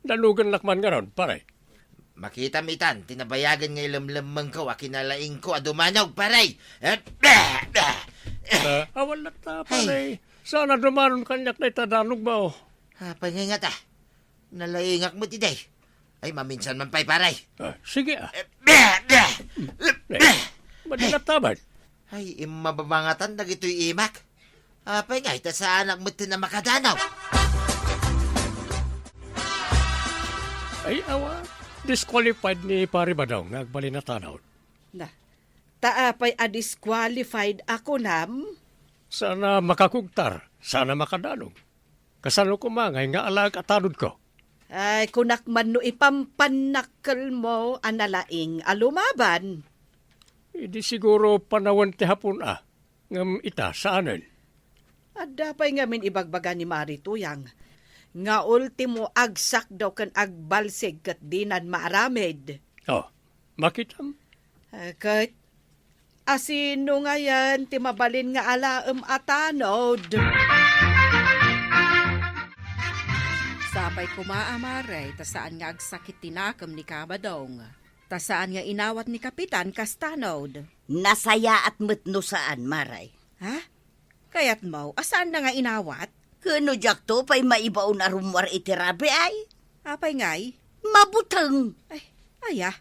Dalugan lakman nga ron, pare. Makita mitan, tinabayagan ngay lamlamang ko, akinalaing ko, adumanog pare. Awan na ta, pare. Sana dumanon kanyak na itadanog ba, oh. Pangingat Nalaingak mo tiday. Ay, maminsan man pa'y pare. Sige Madilat tabad. Ay, mababangatan na gito'y imak. Apay nga, ita sa anak mo na makadanaw. Ay, awa. Disqualified ni pare ba daw, nagbali na tanaw. Na, taapay disqualified ako nam. Sana makakugtar, sana makadanog. Kasano ko mangay nga alag at tanod ko. Ay, kunak man no ipampanakal mo analaing alumaban. Hindi siguro panawan ti hapon ngam ita saanin. At dapay ngamin ibagbaga ni Marituyang. Nga ultimo agsak daw kan agbalsig kat dinan maaramid. Oh, makitam. Kat asino nga yan timabalin nga alaam atanod. Sapay kumaamaray, tasaan nga agsakit tinakam ni Kabadong. Tasaan nga inawat ni Kapitan Kastanod. Nasaya at metno saan, maray. Ha? Kaya't mo, asaan na nga inawat? Kano jak to pa'y maibaw na rumwar itirabe ay? Apay ngay? Mabutang. Ay, aya.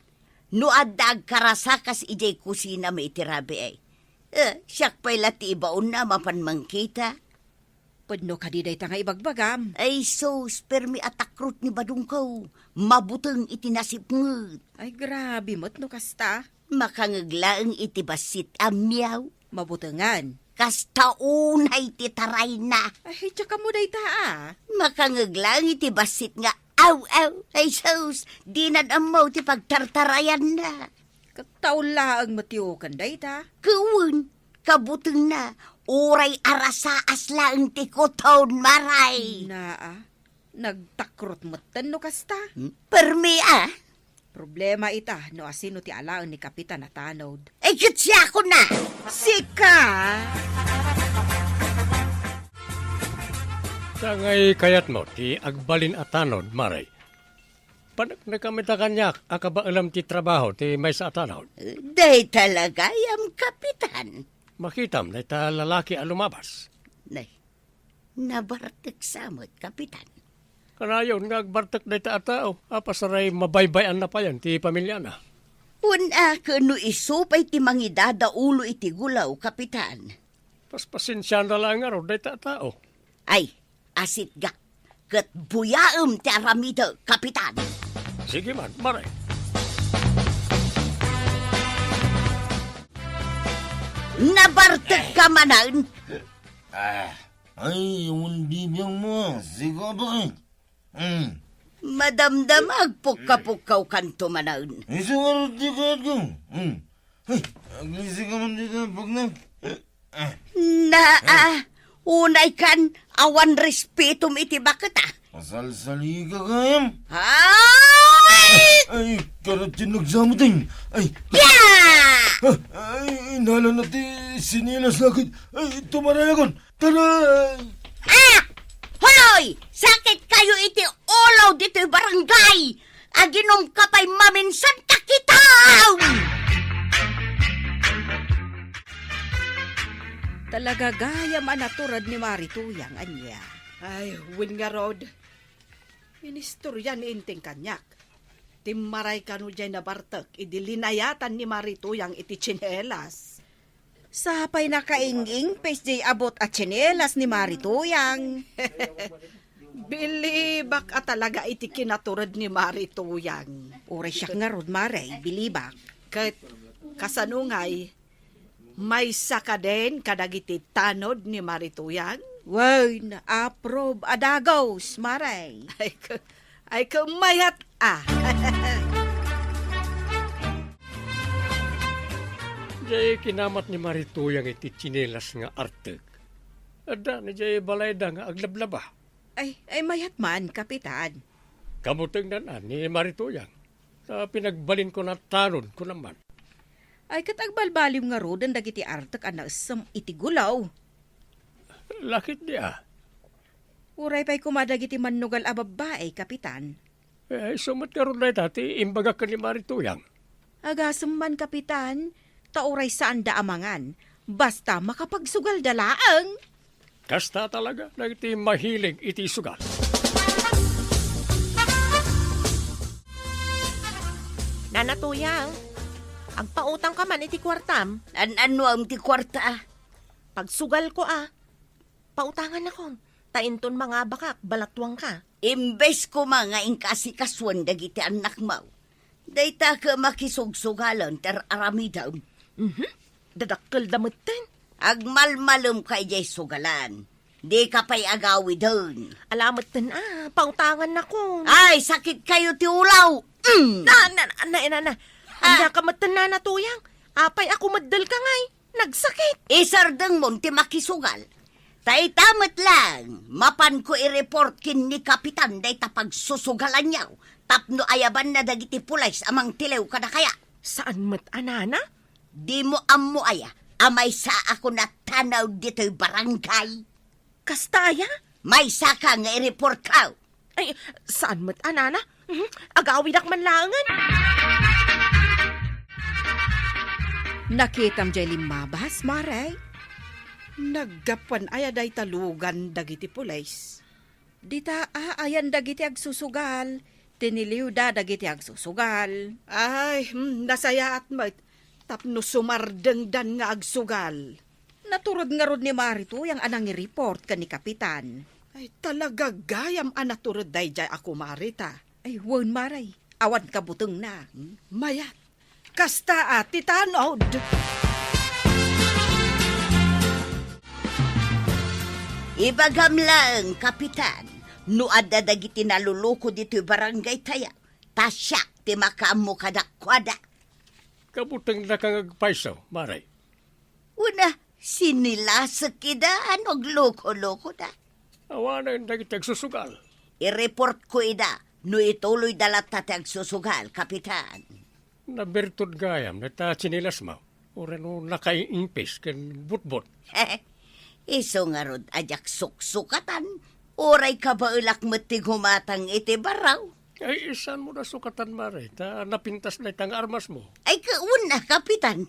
No adag karasakas ijay kusina may itirabe ay. Siyak pa'y lati ibaon na mapanmangkita. Pudno ka di day ta nga ibagbagam. Ay sos, permi atakrut ni badong ko. Mabuteng itinasip ngut. Ay grabe mo't no kasta. Makangaglaang itibasit amyaw. Mabutangan. Kasta unay titaray na. Ay, tsaka mo day ta Makangaglaang itibasit nga. Aw. Ay sos, di na amaw ti pagtartarayan na. Katawla ang matiukan day ta. Kuwan, kabuteng na. Uray arasaas lang ti kuton maray. Nagtakrot mo't no kasta. Permi Problema ita no asino ti alaang ni Kapitan na tanod. Ay siya ko na. Sika! Sangay kayat mo, ti agbalin atanon, maray. Panak na kami ta kanyak, akaba alam ti trabaho, ti may sa atanon. Day talaga yung kapitan. Makitam na ita lalaki a lumabas. Nay, nabaratik samot, kapitan. Kanayon nga agbartak na ita atao, apasaray mabaybayan na pa yan, ti pamilya na. Una ka no isupay ti mangidada ulo iti gulaw, kapitan. Paspasensya na lang nga ro, na ita tao. Ay, asit ga. Kat buyaam ti aramida, kapitan. Sige man, maray. Nabartak ka manan. Ay, yung bibiyang mo. Sigo ba? Madamdamag pukka-pukkaw kanto manan. Isa nga rin di ka ito. Ay, aglisi ka man dito. Pag na. Unay kan awan respetum iti bakit Masalsali ka kayam. Ay! Ay, karatin nagsamutin. Ay, Yeah! ay, nala na ti sinilas na agad. Ay, tumarayagon. Tara! Hoy! Sakit kayo iti ulaw dito'y barangay! Aginom ka pa'y maminsan kakitaw! Talaga gaya manaturad ni Marituyang anya. Ay, win nga rod. Inistorya ni inting kanyak. Timaray ka no dyan na bartak, idilinayatan ni Marituyang iti tsinelas. Sapay nakainging, pes jay abot at tsinelas ni Marituyang. Bilibak at talaga iti kinaturad ni Marituyang. Ure siya nga rod, maray, bilibak. Kahit kasanungay, may saka din kadagiti tanod ni Marituyang. Wow, na-approve adagos, maray. Ay kumayat Jay kinamat ni Marituyang iti chinelas nga artek. Ada ni jay balayda nga aglablaba. Ay mayat man, Kapitan. Kamuteng na ni Marituyang. Sa pinagbalin ko na tanon ko naman. Ay katagbalbalim nga rodan dagiti artek ang naasam iti gulaw. Lakit niya. Uray pa'y kumadagiti manugal a babae, Kapitan. Sumat ka ron na itati, imbaga ka ni Marituyang. Agasam man, Kapitan, tauray saan da amangan, basta makapagsugal dalaang. Kasta talaga, nagiti mahilig iti sugal. Nanatuyang, agpautang ka man iti kwartam. Ano ang ti kwarta? Pagsugal ko pautangan ako. Tainton mga bakak, balatwang ka. Imbes ko mga ingkasikaswan dagiti anak mo. Dayta ka makisugsugalan ter aramidam. Dadakkel damutin. Agmalmalum kay jay sugalan. Di ka pa'y agawi doon. Alamat din pautangan ako. Ay, sakit kayo ti ulaw. Na. Hindi ka matan nanatuyang. Apay ako maddal ka ngay. Nagsakit. Isardeng mo ti makisugal. Tay tamat lang, mapan ko i-report kin ni Kapitan day tapag susugalan niyaw. Tapno ayaban na dagiti pulays amang tilew kada kaya. Saan mat anana? Di mo ammo aya, amay sa ako na tanaw dito'y barangay. Kastaya? May saka nga i-report ka. Ay, saan mat anana? Agawid ak manlangan. Nakitam jay limabas, maray. Naggapan ayaday talugan dagiti pulays. Dita ayan dagiti agsusugal, tiniliw da dagiti agsusugal. Ay, nasaya at mat. Tapno sumardengdan nga agsugal. Naturod nga rod ni Maritoyang anang i-report ka ni Kapitan. Ay talaga gayam anaturod dayjay ako marita. Ay, wan maray. Awan ka buteng na. Mayat, kasta ati tanod. Ibagam lang, Kapitan. No adda dagiti naluluko dito'y barangay taya. Tasyak ti makaamo kadakwada. Kabutang na kang agpaisaw, Maray. Una, sinilasag kida anog loko-loko da. Awanan na kita agsusugal. I-report ko ida, no ituloy dalat tate agsusugal, Kapitan. Nabertod gayam na ta sinilas mo. Ora no nakaiimpis ken butbot. Iso nga rod ajak suksukatan. Oray ka ba ulak mati gumatang iti baraw? Ay, isan mo na sukatan, Maray. Ta napintas na itang armas mo. Ay kauna, Kapitan.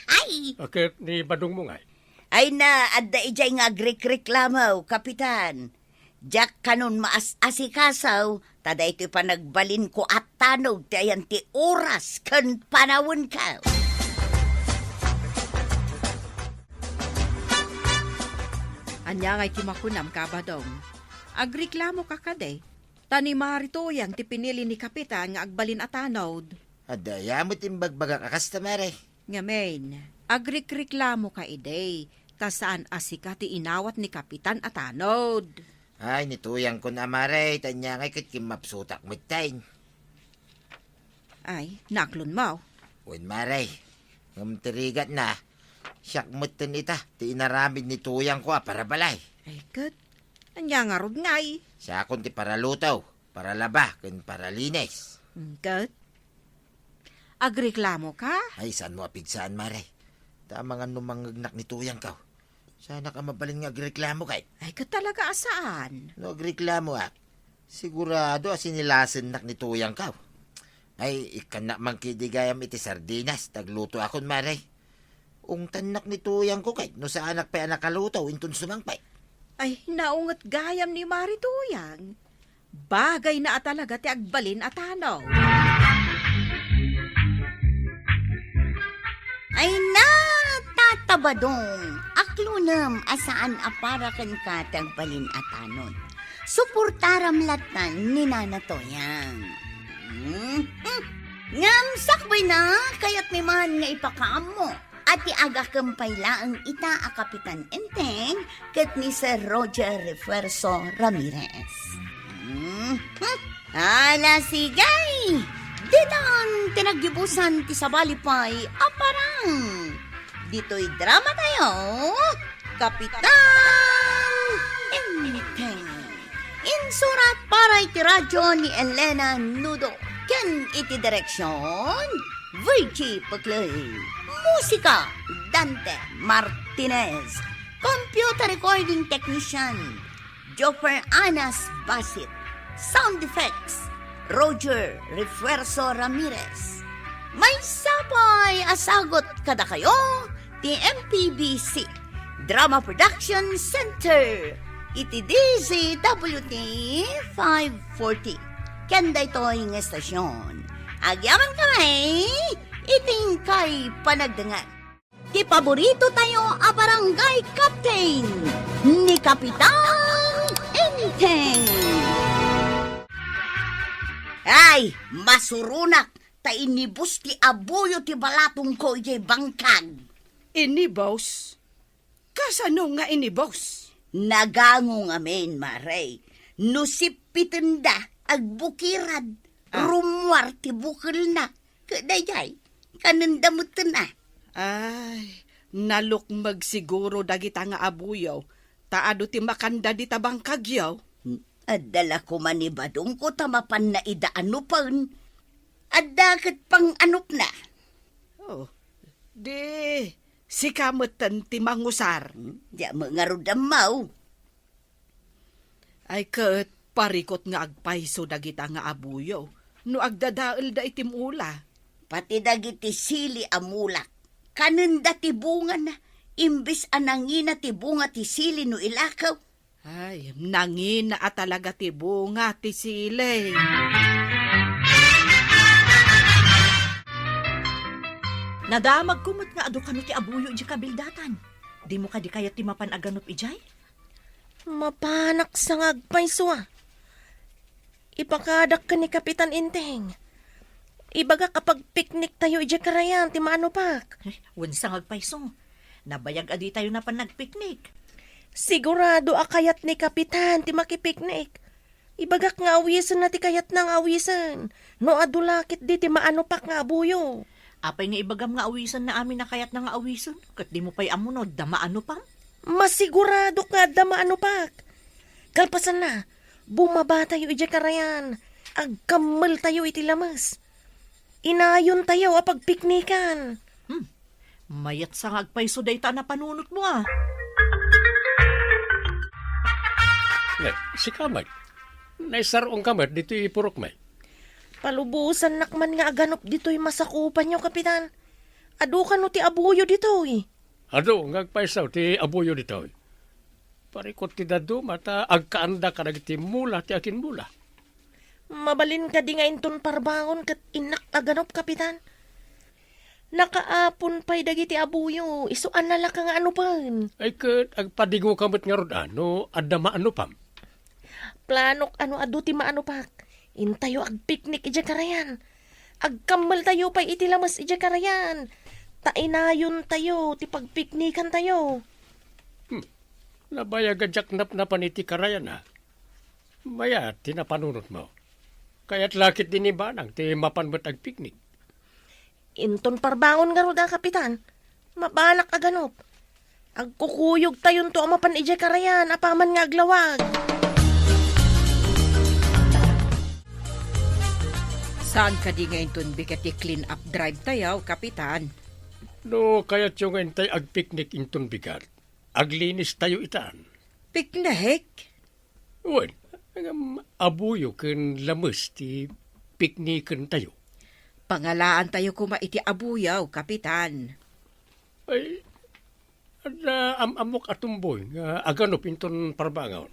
Ay! Akit ni Badong mo ngay. Ay na, adda ijay nga agrik-reklamaw, Kapitan. Jack kanon maas-asikasaw, tada ito'y panagbalin ko at tanog, tayan ti oras kan panawon ka. Anya ngay kimakunam ka, Badong. Agreklamo ka kade. Tani Maritoyang ti pinili ni Kapitan nga agbalin atanod. Adaya mo timbagbaga kakasta, Maray. Nga main, agreklamo ka ide. Tasaan asika ti inawat ni Kapitan atanod. Ay, nituyang ko na, Maray. Tanya ngay kat kimapsutak mo tayo. Ay, naklon mo. Uwan, Maray. Ngamtirigat na. Siyak mutin ita. Ti inaramid nituyang ko para balay. Ay, kat. Anya nga rod ngay. Sa akong ti para lutaw, para laba, kun para linis. Kat. Agreklamo ka? Ay, saan mo apigsaan, Maray? Tama nga numangagnak nituyang ka. Sana ka mabalin nga agreklamo kay. Ay, kat talaga asaan? No agreklamo sigurado asinilasan nak nituyang ka. Ay, ikanak man kidigayam iti sardinas, tagluto akon, Maray. Ung tanak nituyang ko kay, no sa anak pa anak kalutaw, intun sumangpay. Ay, naungat gayam ni Maritoyang. Bagay na talaga ti agbalin atanaw. Ay na, tatabadong. Aklunam asaan aparakan ka tagbalin atanon. Suportaram latan ni Nanatoyang. Ngam sakbay na, kaya't may man nga ipakaam mo. At iaga kampay laang ita a Kapitan Enteng kat ni Sir Roger Refuerzo Ramirez. Ala sigay! Ditang tinagibusan ti sabalipay aparang. Dito'y drama tayo, Kapitan Enteng. Insurat para iti radyo ni Elena Nudo. Ken iti direksyon, Virgie Paclay. Musika, Dante Martinez. Computer recording technician, Joper Anas Basit. Sound effects, Roger Refuerzo Ramirez. May sapay asagot kada kayo, the MPBC Drama Production Center. Iti DZWT 540. Kanda ito'y ng estasyon. Agyaman kami, iting kay panagdangan. Ti paborito tayo a barangay captain ni Kapitan Enteng. Ay, masurunak ta inibus ti abuyo ti balatong ko ijay bangkag. Ini, boss. Kasano nga ini, boss? Nagango amen, Maray. Nusipitenda agbukirad. Rumwar ti bukil na. Kadayay, kanandamutan na. Ay, nalukmag siguro dagita nga abuyaw. Taado ti makanda di tabang kagyaw. Adala ko manibadong ko tamapan na idaanupan. Adakat pang anup na. Oh, di, si kamutan ti mangusar. Di mga rudamaw. Ay kat, parikot nga agpaiso dagita nga abuyaw. No agdadaal da itim ula. Pati dagiti sili amulak. Kananda ti bunga na. Imbis anangina ti bunga ti sili no ilakaw. Ay, nangina at talaga ti bunga ti sili. Nadamag kumot nga ado kano ti abuyo iji kabildatan. Di mo ka di kaya ti mapanaganop ijay? Mapanak sa ngagpayso ah. Ipakadak ka ni Kapitan Inteng. Ibaga kapag picnic tayo ija karayan, ti maano pak. Wansa ngagpayso. Nabayag adi tayo na pan nagpiknik. Sigurado akayat ni Kapitan ti makipiknik. Ibagak nga awisan na ti kayat ng awisan. No adulakit di ti maano pak nga abuyo. Apay nga ibagam nga awisan na amin na kayat na nga awisan. Kat di mo pa'y amunod, damaano pang? Masigurado nga da maano pak. Kalpasan na, bumaba tayo ija karayan. Agkamal tayo iti lamas. Inayon tayo apag piknikan. Mayat sa ngagpayso dayta na panunot mo ah. Si Kamay. Naisarong kamay, dito ipurok may. Palubusan nakman nga aganop dito'y masakupan nyo, Kapitan. Adu ka no ti abuyo dito'y. Ado, ngagpaisaw, ti abuyo dito. Parikot ti dadu, mata agkaanda ka nagti mula, ti akin mula. Mabalin ka di nga inton parbangon kat inak aganop, Kapitan. Nakaapon pa'y dagiti abuyo, isuan na ka nga ano pan. Ay kat, agpadigo kamot nga rodan, no, adama ano pam. Planok ano adu ti maano pak. Intayo ag picnic ija karayan. Agkamal tayo pa'y itilamas ija karayan. Tainayon tayo, ti pagpiknikan tayo. Nabayag ajak na paniti karayan ha. Maya, tinapanunot mo. Kaya't lakit din iba nang ti mapanbat ag picnic. Inton parbangon nga roda, Kapitan. Mabalak aganop. Agkukuyog tayon to amapan ija karayan, apaman nga aglawag. Saan ka di ngayon tun bigati clean up drive tayaw, Kapitan? No, kaya't yung entay ag picnic inton bigat. Aglinis tayo itaan. Picnic? Uwan, abuyo ken lamus ti pikniken tayo. Pangalaan tayo kuma iti abuyaw, Kapitan. Ay, amok atumboy nga aganop inton parbangaw.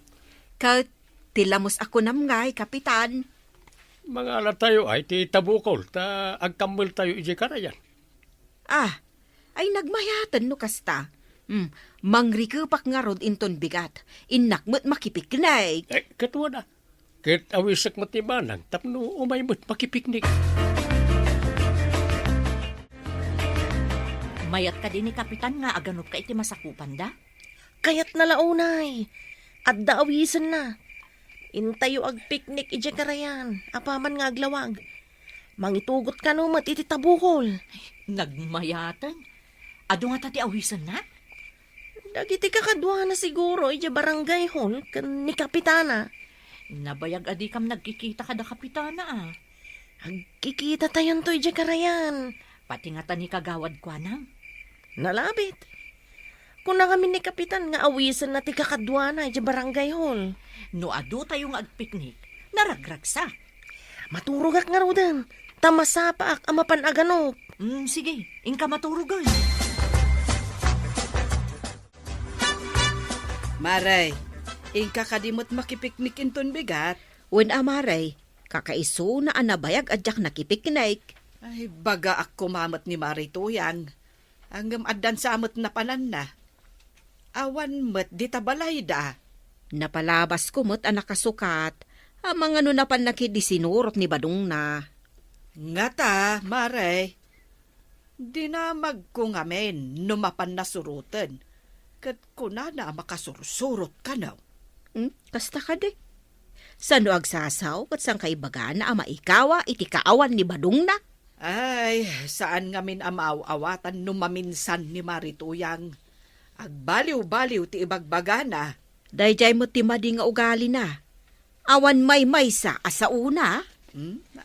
Kat tilamos ako namngay, Kapitan. Mga ala tayo ay ti tabukol, ta agkammal tayo iji karayan. Ah, ay nagmayatan no kasta. Mangrikupak nga rod inton bigat. Inakmat makipiknay. Ay, katwa na. Kat awisak matimanang, tapno umaymot makipiknik. Mayat ka din ni Kapitan nga aganop ka iti masakupan da. Kayat nalaunay. At daawisan na. Intayo ag picnic ija karayan. Apaman nga aglawag. Mangitugot ka no mat iti tabukol. Nagmayatan. Ado nga tati awisan na? Dagiti kakadwa na siguro ija barangay hall kan ni Kapitana. Nabayag adi kam nagkikita ka da Kapitana ah. Agkikita tayon to ija karayan. Pati nga tani kagawad kwa nang. Nalabit. Kung na kami ni Kapitan nga awisan na ti kakadwa na ija barangay hall. No ado tayo nga agpiknik, naragragsa. Maturugak nga rodan. Tamasapa ak amapan aganop. Sige, ingka maturugan. Maray, ingka kadimot makipiknik inton bigat. Wen amaray, kakaiso na anabayag adyak nakipiknik. Ay, baga ak kumamat ni Marituyang. Anggam addan sa amot na panan na. Awan met di tabalay da. Napalabas ko mo't anak kasukat. Amang ano na pan nakidisinurot ni Badong na. Ngata, Maray. Di na magkungamen numapan na surutan. Kat kuna na makasursurot ka na. Kasta ka de. Sano agsasaw kat sang kaibaga na ama ikawa iti kaawan ni Badong na? Ay, saan ngamin amaw-awatan numaminsan ni Marituyang. Agbaliw-baliw ti ibagbaga na. Dayjay mo ti madi nga ugali na. Awan may sa asauna.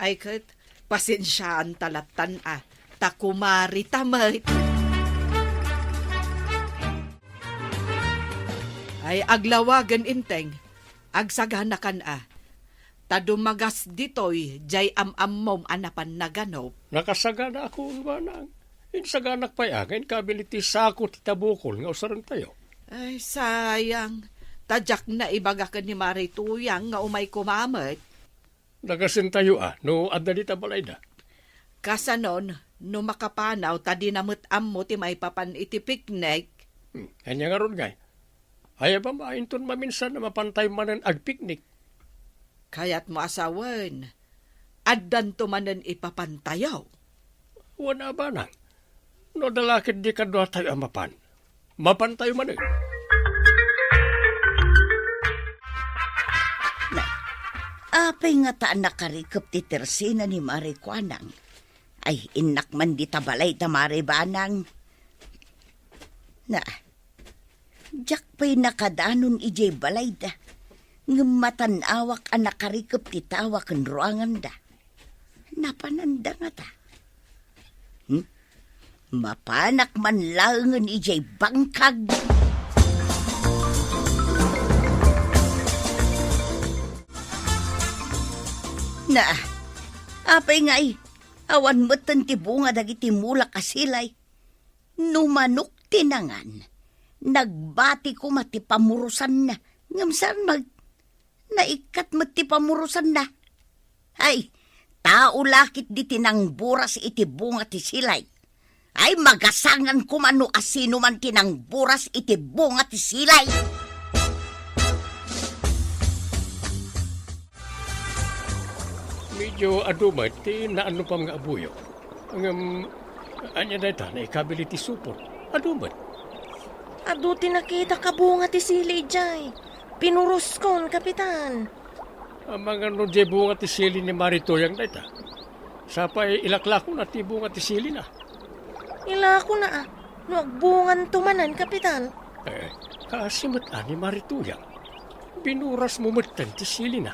Ay kat, pasensyaan talatan takumari tamay. Ay aglawagan inteng, agsaganakan tadumagas ditoy, jay am-ammom anapan naganop. Nakasagana ako unwanang. Insaganak pa yakin, kabiliti sako ti tabukol nga usaran tayo. Ay sayang, tadyak na ibagakan ni Marituyang nga umay kumamat. Nagasin tayo no adalita balay da. Kasanon, No makapanaw, tadi namutam mo ti may papan iti picnic. Kanya nga ron ngay. Ay ba mainton maminsan na mapantay manan ag-picnic. Kaya't mo asawan, addan to manan ipapantayaw. Wala ba nang? No dalakit di ka doa tayo amapan. Mapantay manan. Apay nga taan nakarikop ti tersina ni Mari Kuanang. Ay, inak man di tabalay ta Mari Banang. Na, jak pa'y nakadanon ijay balay da. Ngumatan awak ang nakarikop ti tawak ang ruangan da. Napananda nga ta. Mapanak man langan ijay bangkag. Na, apay nga awan mo't ti bunga dagiti mula kasilay. Numanok tinangan, nagbati ko mati pamurusan na. Ngamsan naikat mati pamurusan na. Ay, tao lakit di tinangburas iti bunga ti silay. Ay, magasangan ko mano asino man tinangburas iti bunga ti silay. Medyo adumat, naano pa mga abuyo. Anya na ita, na ikability support. Adumat. Adu tinakita ka bunga ti sili jay. Pinurus kon, kapitan. Ang mga nudye bunga ti sili ni Maritoyang na ita. Sapay ilaklako na ti bunga ti sili na. Ila ko na no agbungan tumanan, kapitan. Kasimot ni Maritoyang. Binuras mo matan ti sili na.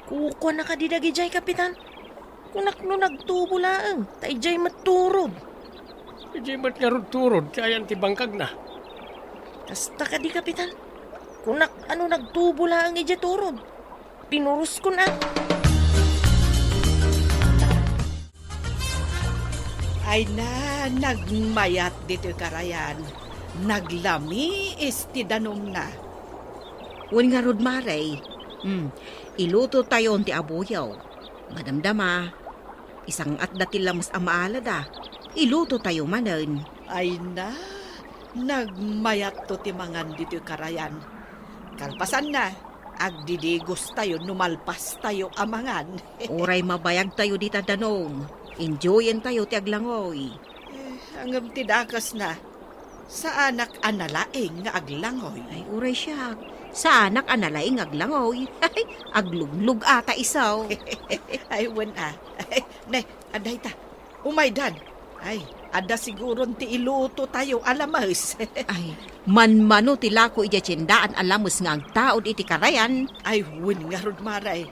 Kuko na kadidagi jay, kapitan. Kunak no nagtubo laang, tay jay maturod. Ijay mat nga turod, kaya ti bangkag na. Kasta ka di, kapitan. Kunak ano nagtubo laang ijay turod. Pinurus ko na. Ay na, nagmayat dito karayan. Naglami isti danom na. Wan nga rod maray. Iluto tayo ti abuyaw. Madamdama. Isang at datila mas amaalada. Iluto tayo manan. Ay na, nagmayat to ti mangan dito karayan. Kalpasan na, agdidigos tayo, numalpas tayo amangan. Oray mabayag tayo di tadanong. Enjoyin tayo ti aglangoy. Hanggang tidakas na, sa anak analaing nga aglangoy. Ay, oray siya. Sa anak analaing aglangoy. Ay, agluglug ata isaw. Ay, wan Ay, nay, aday ta. Umaydan. Ay, ada siguro ti iluto tayo alamas. Ay, manmano tila ko ija tsindaan alamos nga agtaod iti karayan. Ay, wan nga rod maray.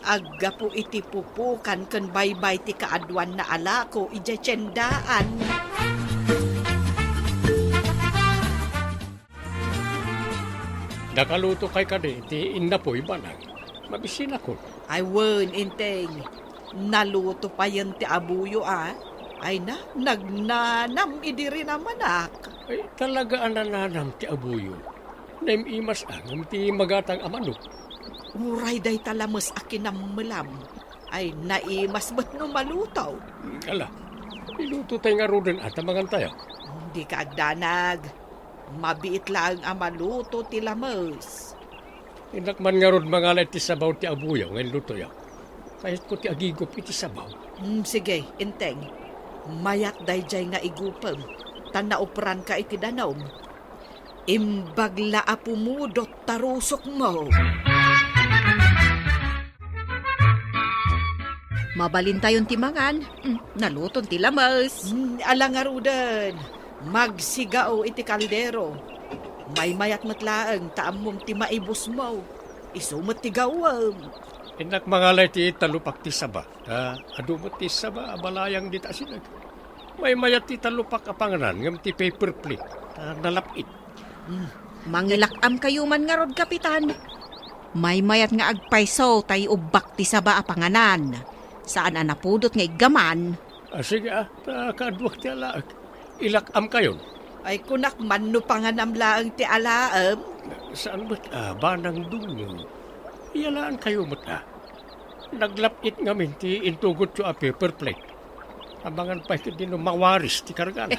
Agga po iti pupukan kan baybay ti kaadwan na alako ija tsendaan. Nakaluto kay kade, ti inapoy banang. Mabisin ako. Ay, wan, inteng. Naluto pa yan ti abuyo, Ay na, nagnanam idiri naman Ay, talaga ang nananam ti abuyo. Naim imas ang ti magatang amanok. Uray day talamas akin ng malam. Ay, naimas ba't no malutaw? Ala, iluto tayo nga roden at amangan tayo. Hindi ka agdanag. Mabiit lang ang maluto ti lamas. Inakman nga rod mga ti sabaw ti abuyo ngayon luto yaw. Kahit ko ti agigop iti sabaw. Sige, inteng. Mayat day jay nga igupam. Tanaupran ka iti danom. Imbagla apumudot tarusok mo. Mabalin tayon timangan. Naluton ti lamas. Alangarudan. Magsigao iti kaldero. May mayat matlaang taamong ti maibos mo. Isumot ti gawam. Inak mga ti talupak ti saba. Adumot ti saba, abalayang di tasinag. May mayat ti talupak apanganan, ngam ti paper plate. Nalapit. Mangilakam kayo man nga rod, kapitan. May mayat nga agpayso tayo ubak ti saba apanganan. Saan anapudot nga igaman? Sige kaadwak ti alaag. Ilakam kayon. Ay kunak man no panganamlaang ti alaam. Saan ba't banang dungo? Iyalaan kayo mo Naglapit nga minti intugot yo a paper plate. Abangan pa hindi no mawaris ti kargala.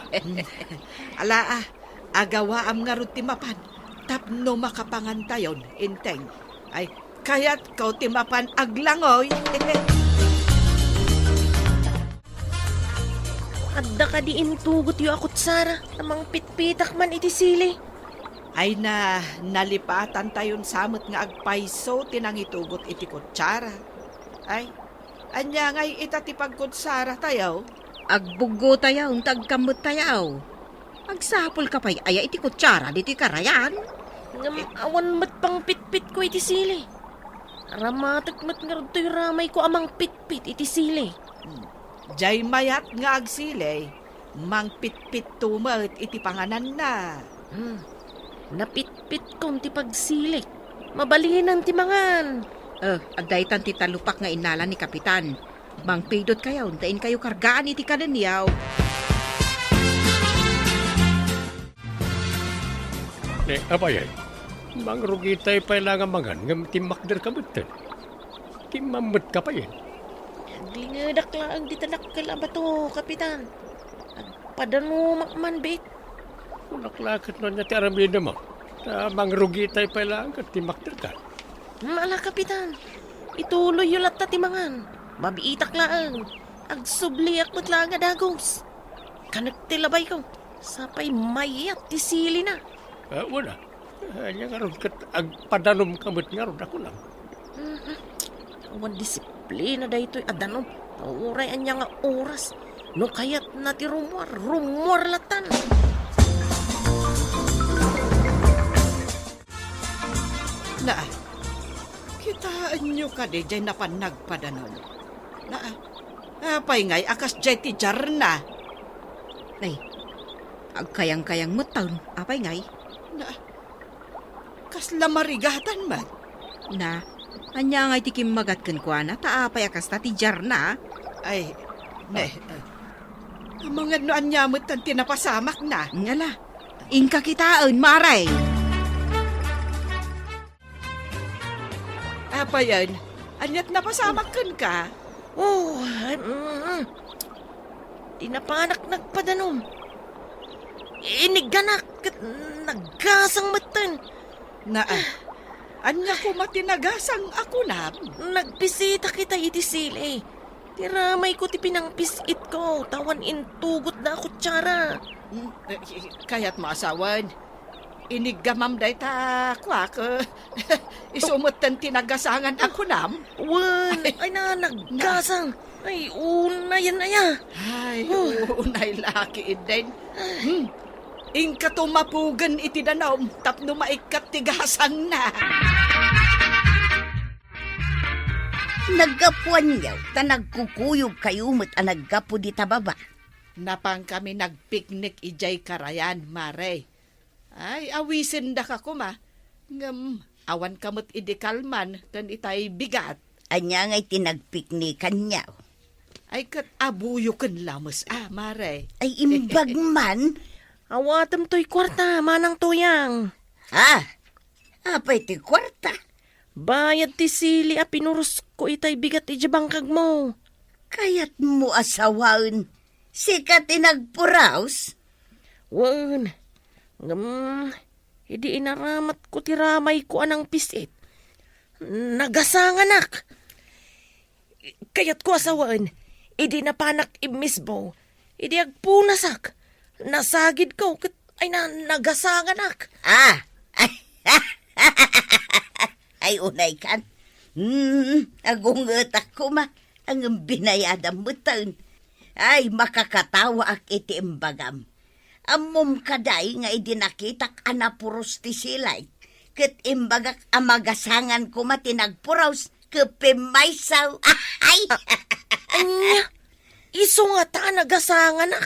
Ala agawa am nga ron timapan. Tapno makapangantayon, inteng. Ay, kaya't kau timapan aglangoy. Adda ka di intugot yu akot Sara, namang pitpitak man iti sili. Ay nalipatan tayon samot nga agpaiso tinangitugot iti kutsara. Ay, anya ngay itatipag kutsara tayo. Agbugo tayaw, tagkamot tayaw. Agsapol ka pa'y aya iti kutsara, diti karayan. Ngam awan mat pang pitpit ko iti sili. Ramatak mat nga to'y ramay ko amang pitpit iti sili. Jay mayat nga agsilay, mang pitpit tumat iti panganan na. Napitpit kong ti pagsilik. Mabalinan ti mangan. Agdaytan ti talupak nga inala ni Kapitan. Mang pidot kayo, untain kayo kargaan iti kananyaw. Abayan, mangrugi tayo pa ilangan mangan, ngam timakder ka mutan. Timamot ka pa yan. Aglingadak lang di tanak kalaba to, Kapitan. Agpadano makman, bet. Naklakat na niya ti arambin naman. Mangrugi tayo pa ilangan, timakder ka. Ala, Kapitan. Ituloy yung lata ti mangan. Mabiitak lang. Agsubliak mo't lang nga dagos. Kanagtilabay ko. Sapay mayat ti sili na. Wala. Anya nga ron kat agpadanom kamot nga ron ako lang. Awan disiplina da ito'y adanom. Pauray anya nga oras. No kayat na ti rumor latan. Kitaan nyo ka di jay napanagpadanon. Apay ngay akas jay ti jarna. Ay, agkayang-kayang mutaw, apay ngay. Kasla marigatan man. Na, anya ngay tikim magat kan kwa na, taapay akas na ti jarna. Ay, mga no anyamot ang tinapasamak na. Ngala, ingka kitaan, maray. Apa yan? Anyat napasamak kan ka? Oh, tinapanak nagpadanom. Iniganak kat naggasang matan. Anya ko matinagasang ako na. Nagbisita kita iti sili. Tiramay ko ti pinangpisit ko. Tawan intugot na kutsara. Kaya't maasawan. Inigamam day ta kwak. Isumutan tinagasangan ako nam. Wan, ay na naggasang. Ay, unayan na ya. Ay, unay laki din. Ingka tumapugan iti danaw, tapno maikat tigasang na. Naggapuan yaw, ta nagkukuyog kayo mo't naggapu di tababa. Napang kami nagpiknik ijay karayan, mare. Ay, awisin da ka kuma. Ngam, awan kamot idikalman, kan itay bigat. Anya nga'y tinagpiknikan niya. Ay, kat abuyokan lamos, mare. Ay, imbag man. Awatam to'y kwarta, manang tuyang. Apay ti kwarta. Bayad ti sili a pinurus ko itay bigat ijabangkag mo. Kayat mo asawaon. Sikat inagpuraos. Wan, hindi inaramat ko tiramay ko anang pisit. Nagasanganak. Kayat ko asawaan, idi napanak imisbo, idi agpunasak. Nasagid ko, ay nagasanganak. Ay, unay kan. Agungatak ko ma, ang binayadam mo taon. Ay, makakatawa ak iti imbagam. Amom kaday nga idinakitak anapuros ti silay. Kat imbagak amagasangan ko matinagpuraws kapimaysaw. Ay! Anya, iso nga ta nagasanganak.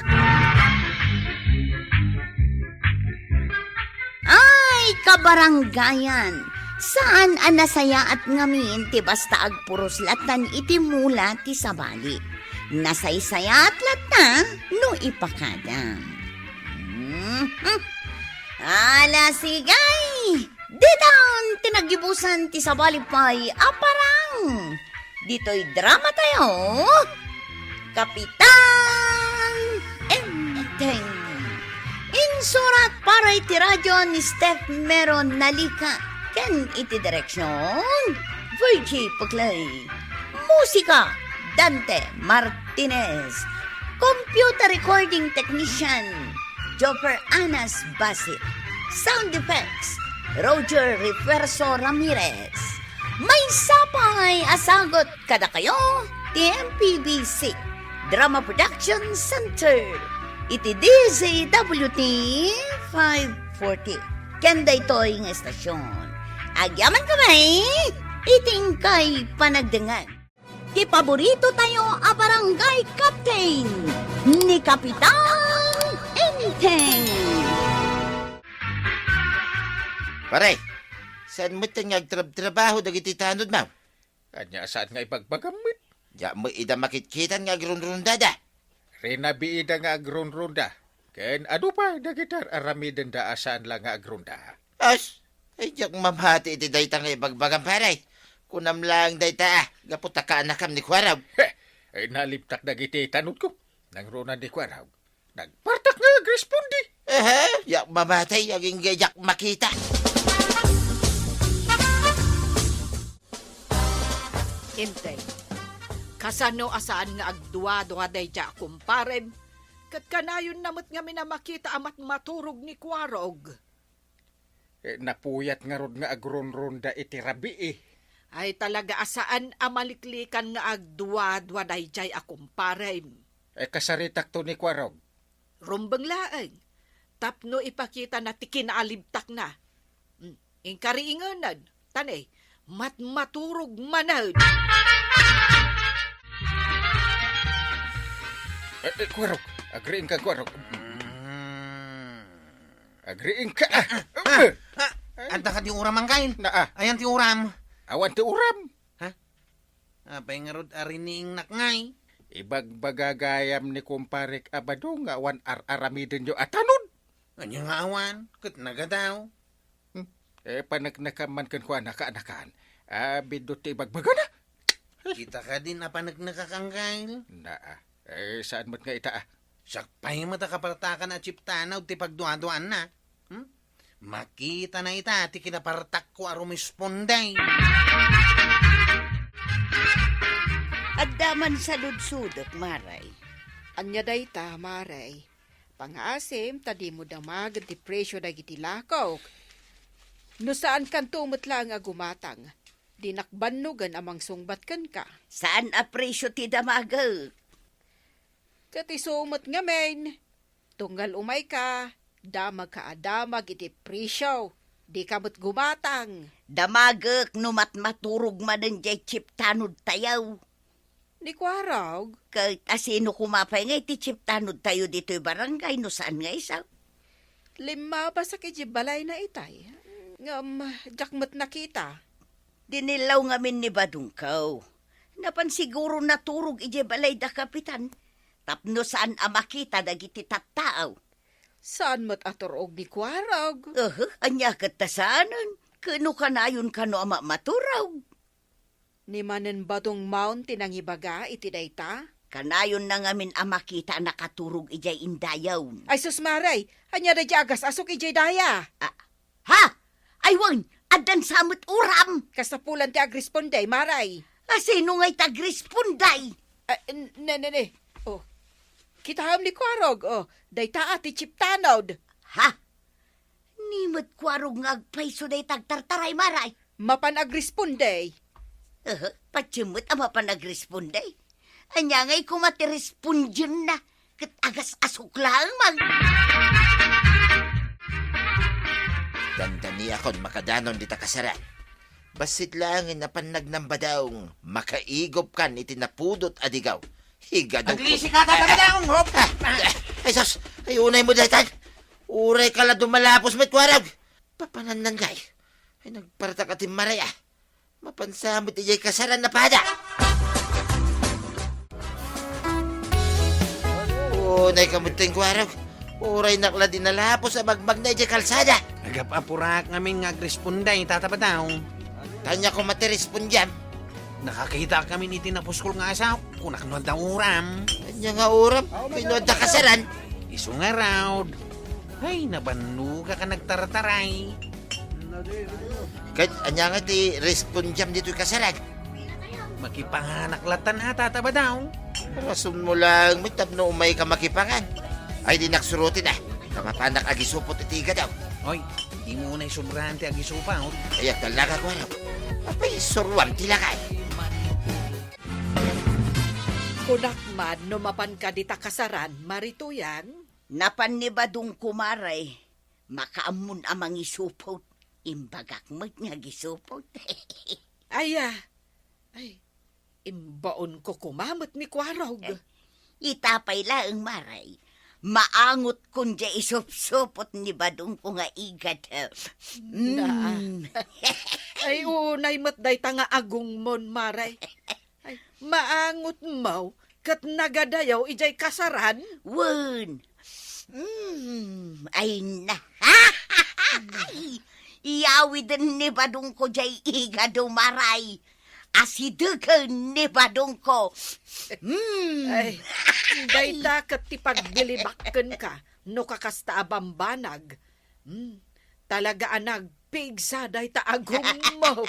Ay, kabaranggayan! Saan anasaya at ngamin ti basta agpuros latan iti mula ti sabali. Nasaysaya at lata no ipakadam. Ala sigay! Didan tinagibusan ti sabali pa'y aparang. Dito'y drama tayo. Kapitan! Captain. Insurat para iti radyo ni Steph Meron Nalika. Ken iti direksyon, Virgie Puglay. Musika, Dante Martinez. Computer recording technician, Joper Anas Basit. Sound effects, Roger Reverso Ramirez. May sapay asagot kada kayo, TMPBC, Drama Production Center. Iti DZWT 540. Kenda ito'y ng estasyon. Agyaman kamay, iting kay panagdangan. Ti paborito tayo a barangay captain ni Kapitan Enteng. Pare, saan mo tanyag trabaho dagiti tanod, ma'am? Kanya saan nga ipagbagamit? Ya mo ida makitkitan nga grunrundada. Rinabiida nga agrunrunda. Ken adu pa dagitar aramiden da asaan lang nga agrunda. As, ay diyak mamhati iti dayta nga ibagbagan, pare. Kunam lang dayta, gaputa ka anakam ni Kwaraw. Ay naliptak dagiti tanod ko. Nang ronan di kwaraw. Nagpartak nga agrespondi. Yak mamatay, aging gayak makita. Inteng. Kasano asaan nga agduwa-duwa day dya kumparem. Kat kanayon namot nga minamakita amat maturog ni Kwarog. Napuyat nga rod nga agrunrunda iti rabi eh. Ay talaga asaan amaliklikan nga agduwa-duwa day dya akumparem. Kasaritak to ni Kwarog. Rumbang laeng. Tapno ipakita na tikinaalibtak na. Ingkariinganan. Tanay, maturog manad. Kwarog, agriin ka Kwarog. Agriin ka. Anta ka ti uram ang kain. Naa, Ayan ti uram. awan ti uram. Apay nga rod arining nakngay. Ibagbagagayam ni kumparik abado nga awan aramidin yo atanon. Anya nga awan. Kat nagadaw. Panagnakaman kan kwa naka-anakan. Bidot ti ibagbagana. Kita ka din apanag nakakangkail. Naa, saan mo't nga ita Sakpay mata kapartakan at chiptanaw ti pagduaduan na. Makita na ita ti kinapartak ko arumisponday. Addaman sa ludsudok, Maray. Anya dayta, Maray. Pangasim, tadi mo damag ti presyo dagiti lakaw. No saan kan tumot lang agumatang. Dinakbannugan amang sungbat kan ka. Saan apresyo ti damagag? Kati sumot nga main. Tunggal umay ka. Damag ka adamag iti presyo. Di kamot gumatang. Damagak numat maturog manan jay chip tanod tayaw. Ni Kwarog. Kahit asino kumapay nga iti chip tanod tayo dito'y barangay no saan nga isa. 5 ba sa balay na itay? Ngam, jakmat nakita. Dinilaw ngamin ni Badungkaw. Napan siguro naturog ije balay da kapitan. Tapno saan amakita dagiti tattaaw. Saan mat aturog ni Kwarog? Anya katasanan. Kano kanayon kano ama maturaw. Ni manen batong mountain ang ibaga iti dayta? Kanayon na ngamin amakita nakaturog ijay indayaw. Ay susmaray, anya da agas asok ijay daya. Ha? Aywan, adan samot uram. Kasapulan ti agresponday, maray. Asino nga'y tagresponday? Ne. Oh, kitaham ni Kwarog, oh, dayta ati chiptanod. Ha? Nimot kwarog nga agpaiso day tagtartaray maray. Mapan agresponday. Patsimot ama pa nagresponday. Anya nga'y kumatirespondyon na. Kat agas asok lang mag... Dandani akon makadanon dita kasaran. Basit lang napanag ng badaong makaigop kan iti napudot adigaw. Higa daw ko. Aglisi ka tatagadaong hop. Ay sos, ay unay mo daytan. Uray ka la dumalapos met Kwarog. Papanan gay. Ay nagparta ka timaraya. Mapansamot ijay kasaran na pada. Unay kamuting Kwarog. Uray nakla dinalapos sa magmag na ijay kalsada. Nagapapurak ngamin nga agresponday tatapadaw. Tanya ko matirespondyan. Nakakita kami ni tinapuskol nga asaw. Kunak no daw uram. Kanya nga uram, pinuod na kasaran. Isu nga raw. Ay, nabanuga ka nagtartaray. Kahit anya nga ti respondyam dito'y kasarag. Makipanganaklatan ata taba daw. Rason mo lang, may tapno umay ka makipangan. Ay, di naksurutin ah. Kamapanak agisupot itiga daw. Oy, di mo na sobrante agisupa. Oh. Kaya talaga ko ano. Apay, surwan tilakay. Kunak man, numapan ka di takasaran, Marituyan. Napan ni badong kumaray, makaamun amang isupot. Imbagak mo't nga gisupot. Ay, imbaon ko kumamot ni Kwarog. Itapay laang maray. Maangot kun dya isup-supot ni badong ko nga igad. Ay, unay matday tanga agong mon, Maray. Ay, maangot mo, kat nagadayaw ijay kasaran. Wun. Ay na. Iyawi din ni badong ko jay igado maray. Asidugan ni badong ko. Ay, dayta kat tipagbilibakken ka, no kakasta abambanag. Talaga anag, pigsa dayta agong mo.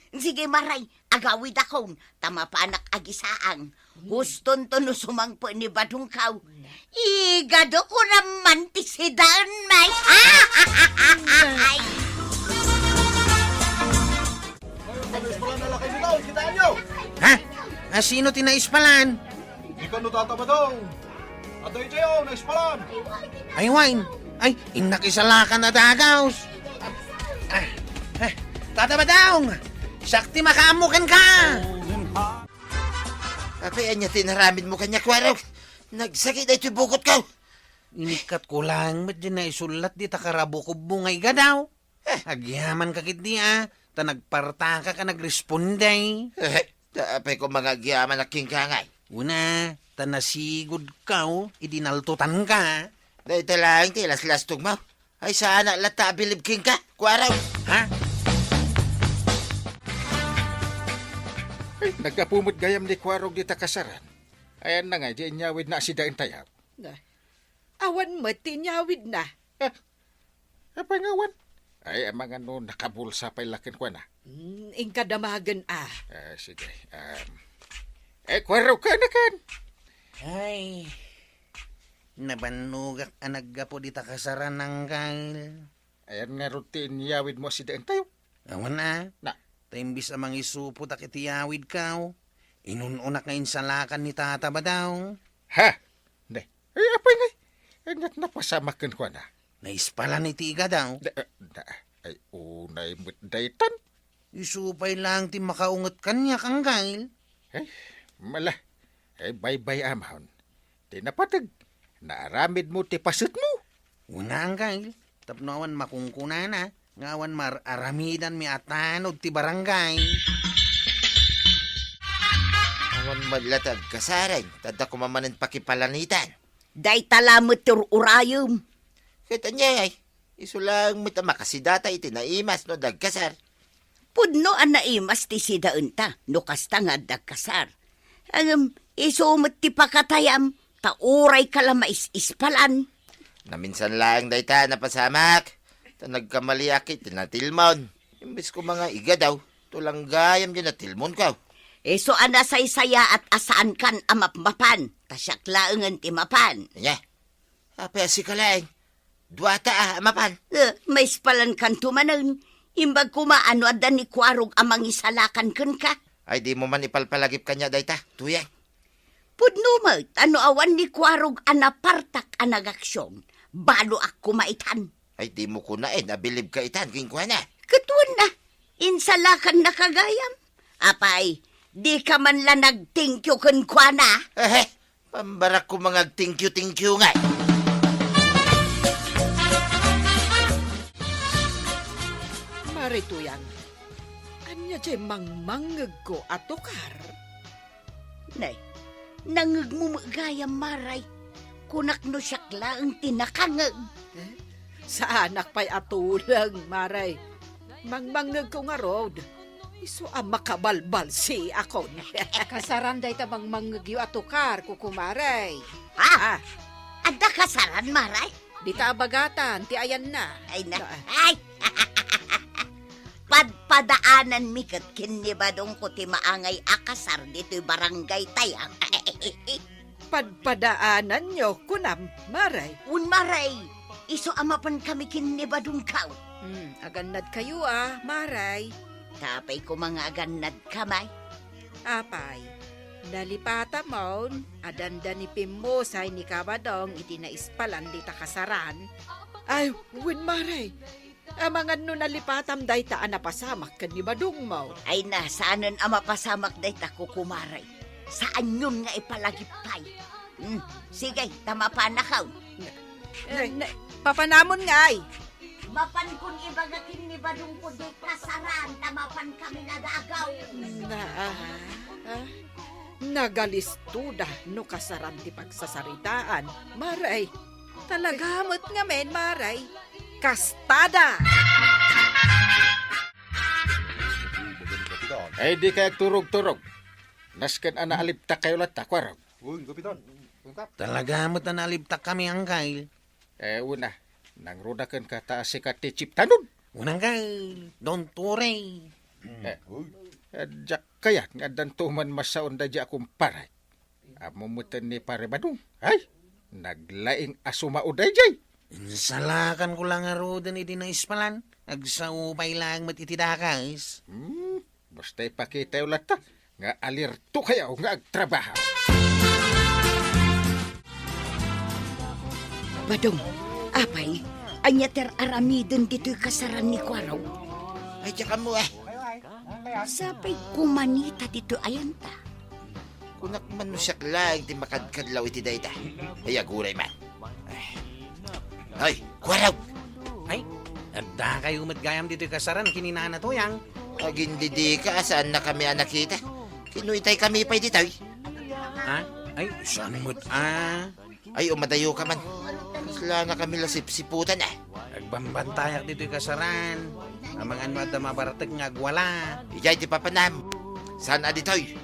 Sige maray, agawid akong tamapanak agisaang. Guston to no sumangpo ni badong kaw. Igado ko naman ti sidaan may. Ay! Ha? Sino tinaispalan? Ikan no tatabadong. Ato itayo, naispalan. Ay, wine. Ay, inakisalakan na dagaws. Tatabadaw! Sakti makaamukan ka! Apay, anya tinaramid mo kanya, Kwarog. Nagsakit ay ito'y bukot ka. Inikat ko lang, ba't dyan na isulat di takarabukob mo ngay gadaw? Agyaman ka kit di ta nagparta ka nagresponday. Apay ko mga giyaman na kingkangay. Una, ta nasigod ka, idinaltutan ka. Dahil talang tilas-lastog mo. Ay, sana lata bilib king ka, Kwarog. Ha? Ay, nagkapumot gayam ni Kwarog di takasaran. Ayan na nga, di inyawid na si Dain Tayab. Awan mo, tinyawid na. Apay ngawan. Ay, ang mga no nakabulsa pa'y lakin ko na. Ingkadamagan Sige. Kwarog ka na kan. Ay, nabanugak anagga po di takasaran ng kail. Ayan nga routine yawid mo si Dain Tayab. Awan na. Na. Taimbis amang isupo tak itiyawid ka. Inununak nga insalakan ni tata ba daw? Ha? Ne. Ay, apay nga. Ay, napasamakin ko na. Naispala ni tiga daw. Ay, unay mo't daytan. Isupay lang ti makaungot kanya kang gail. Ay, mala. Ay, bye-bye amahon. Di napatag. Naaramid mo ti pasut mo. Una ang gail. Tapno awan makungkuna na. Ngawan aramidan mi atanod ti barangay. Awan madlatag kasaran. Tada kumamanin pakipalanitan. Day talamot tur urayom. Kaya niya ay. Iso lang mo makasida iti naimas no dagkasar. Pudno ang naimas ti sidaan ta, no kasta nga dagkasar. Isumot ti pakatayam, tauray ka lang mais-ispalan. Naminsan lang dayta napasamak. Ta nagkamaliakit tinatilmon. Imbis ko mga iga daw. Tulang gayam dyan natilmon ka. So anasay saya at asaan kan amapmapan. Tasyak laangan ti mapan. Nya. Apa si kalaeng. Duata amapan. May ispalan kan tumanan. Imbag kumaano adan ni Kwarog amang isalakan kan ka. Ay di mo man ipalpalagip kanya dayta. Tuyang. Pudnumat, ano awan ni Kwarog anapartak anagaksyon. Balo ak kumaitan. Ay di mo ko na nabilib ka itan king kuha na. Katuan na, insalakan na kagayam. Apay, di ka man lang nag-thank you kun kwa na. Pambarak ko mga thank you nga. Marituyan, anya jay mangmangag ko atokar. Nay, nangag mo magayam maray. Kunak no syakla ang tinakangag. Sa anak pa'y atulang, Maray. Mangmangag ko nga road. Iso ang makabalbal si ako. Kasaran day tabang manggagyo atukar, kukumaray. Ha? Ada kasaran, Maray? Di ta abagatan, ti ayan na. Ay na. Ay! Padpadaanan mi kat kinibadong ko ti maangay akasar dito'y barangay tayang. Padpadaanan nyo, kunam, Maray. Un Maray, iso amapan kami kinibadong kao. Agannad kayo Maray. Tapay ko mga aganad kamay. Apay, nalipata maun, adanda ni Pimosay ni Kabadong iti naispalan di ta kasaran. Ay, win Maray. Amangan no nalipatam day taan na pasamak kan ni Badong mo. Ay na, saanan ang mapasamak day ta kukumaray. Saan yun nga ipalagipay? Sige, tama pa na kao. Papanamon nga ay. Mapan kung ibagakin ni Badong ko di kasaran, tamapan kami nadagaw. Nagalistuda no kasaran ti pagsasaritaan. Maray, Talagamot nga men, Maray. kastada! Ay di kaya turog-turog. Nasken ana alipta kayo lata, kwarog. Talagamot na nalibtak kami angkay. Una, nang rudakan ka taas si kati chiptanon. Unang kay, don't worry. Jak kaya nga dantuman masaon da di akong paray. Amumutan ni pare Badong. Ay, naglaing asumauday jay. Salakan ko lang aro din iti na ispalan. Agsaupay lang matitidakas. Basta ipakita ulat ta. Nga alirto kayo nga agtrabaho. Badong, apay, anyater aramiden dito'y kasaran ni Kwaraw. Ay, tsaka mo Sapay kumanita dito ayan ta. Kunak man no siyak lang, ti makadkadlaw iti dayta. Ay, aguray man. Ay, kwaraw! Ay, adda kayo matgayam dito kasaran kininana to yang. Agindidi ka, saan na kami nakita? Kinuitay kami pa ditoy. Ha? Ay, saan mo't Ay, umadayo ka man. Kasla na kami lasip-siputan Agbambantayak dito kasaran. Amang ano at mabaratag nga agwala. Ijay di papanam. Saan aditoy?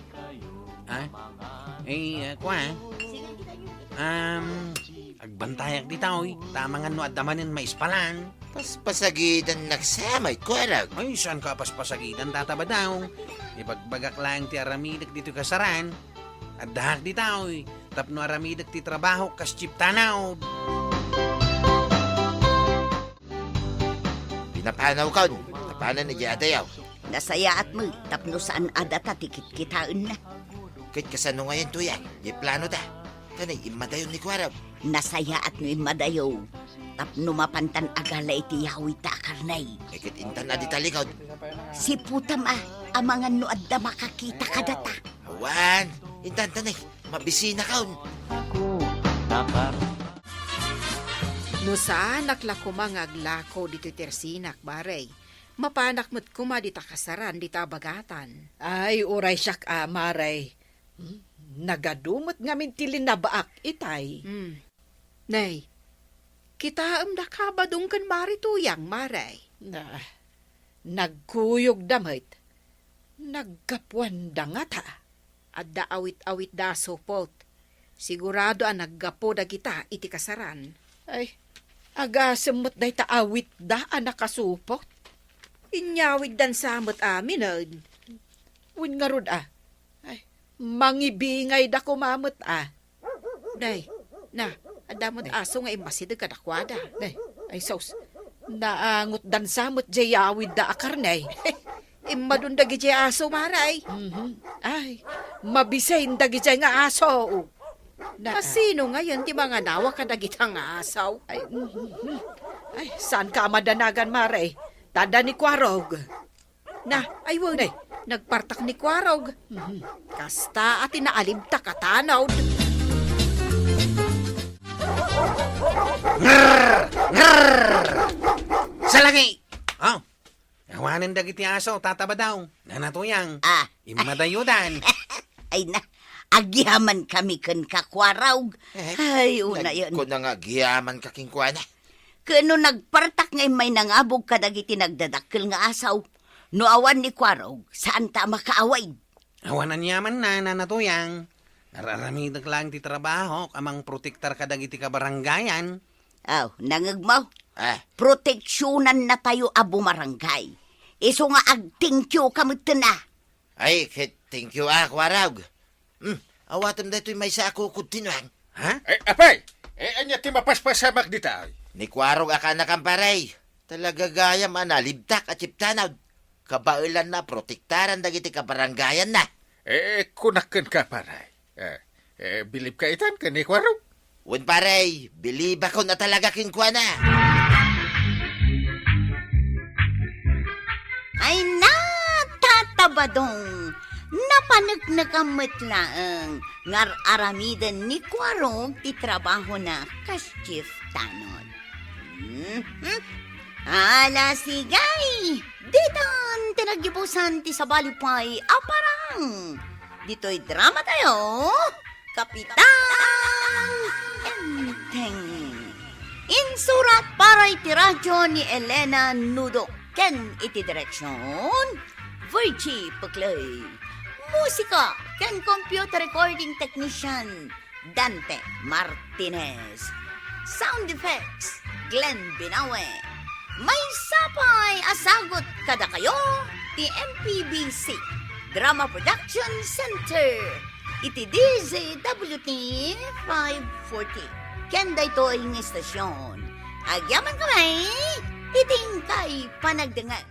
Ha? Ay, agbantayak di taoy. Tamang ano at damanin maispalan. Paspasagidan nagsamay, kwaraw. Ay, saan ka paspasagidan tataba daw? Ipagbagak lang ti aramidak dito kasaran. At dahak di taoy. Tapno aramidak ti trabaho kas chip tanaw. Pinapanaw ka. Tapanan ni Jadayaw. Nasayaat mo, tapno saan adata tikit kitaan na. Kahit kasano ngayon to yan. Di plano ta. Kanay, imadayon ni kwaraw. Nasayaat mo imadayo, tapno mapantan agala iti yawi ta karnay. Kahit intan na di talikod. Si putam amangan no adda makakita kadata. Awan, intan tanay. Mabisina kaon. No saan nakla kumangaglako dito tersinak, Maray. Mapanak mo't kuma di ta kasaran, di ta bagatan. Ay, uray siyak Maray. Nagadumot nga mintilin na baak itay. Nay, kita da ka ba dong kan marituyang, Maray? Nagkuyog damit. Nagkapuan da nga ta. Adda awit-awit da supot. Sigurado ang naggapo da kita iti kasaran. Ay, agasimot day ta awit da nakasupot. Inyawid dan samot amin. Win nga rod Ay, mangibingay da kumamot Day, adamot aso nga imasidag kadakwada. Ay, sos. Naangot dan samot jayawid da akarnay. Imadundagi jay aso, Maray. Ay, mabisay dagi jay nga aso. Sino ngayon ti mga nawa kadagitang asaw? Ay, saan ka madanagan, Maray? Tada ni Kwarog. Ay wag, nagpartak ni Kwarog. Kasta at inaalibta katanaw. Salagi! Oh, awanin dagiti aso, tataba daw. Nanatuyang. Imadayudan. Ay na, agyaman kami kan kakwaraw. Ay, una yun. Ko na nga giyaman kaking kuana. Kano nagpartak ngay may nangabog kadagiti nagdadakkel nga asaw. No awan ni Kwarog, saan ta makaaway? Awanan yaman na nanatuyang. Araramid lang ti trabaho, amang protektar ka dagiti ka barangayan. Aw, nangagmaw. Ah, Proteksyonan na tayo abo marangay. Iso nga agtingkyo kamit na. ay, thank you Kwarog. Awatam da ito'y may sa ako kutinuan. Ha? Apay! Anya ti mapaspasamak dita. Ni Kwarog akana kamparay. Talaga gayam analibtak at siptanaw. Kabailan na protektaran dagiti kabarangayan na. Kunakan ka paray. Bilib ka itan ka ni Kwarog. Wen paray, believe ako na talaga kinkwana. Ay natatabadong. Napanagnagamit laang ngar aramidan ni Kwarog ti trabaho na kas-chief tanod. Ala sigay! Ditan tinagibusan ti sabalipay aparang. Dito'y drama tayo. Kapitan Enteng. Insurat para iti radyo ni Elena Nudo. Ken iti direksyon Virgie Paclay. Musika ken computer recording technician Dante Martinez. Sound effects Glenn Binawe. May sapay asagot kada kayo ti MPBC Drama Production Center. Iti DZWT 540. Kenda ito ang istasyon. Agyaman kamay, iting kay panagdangan.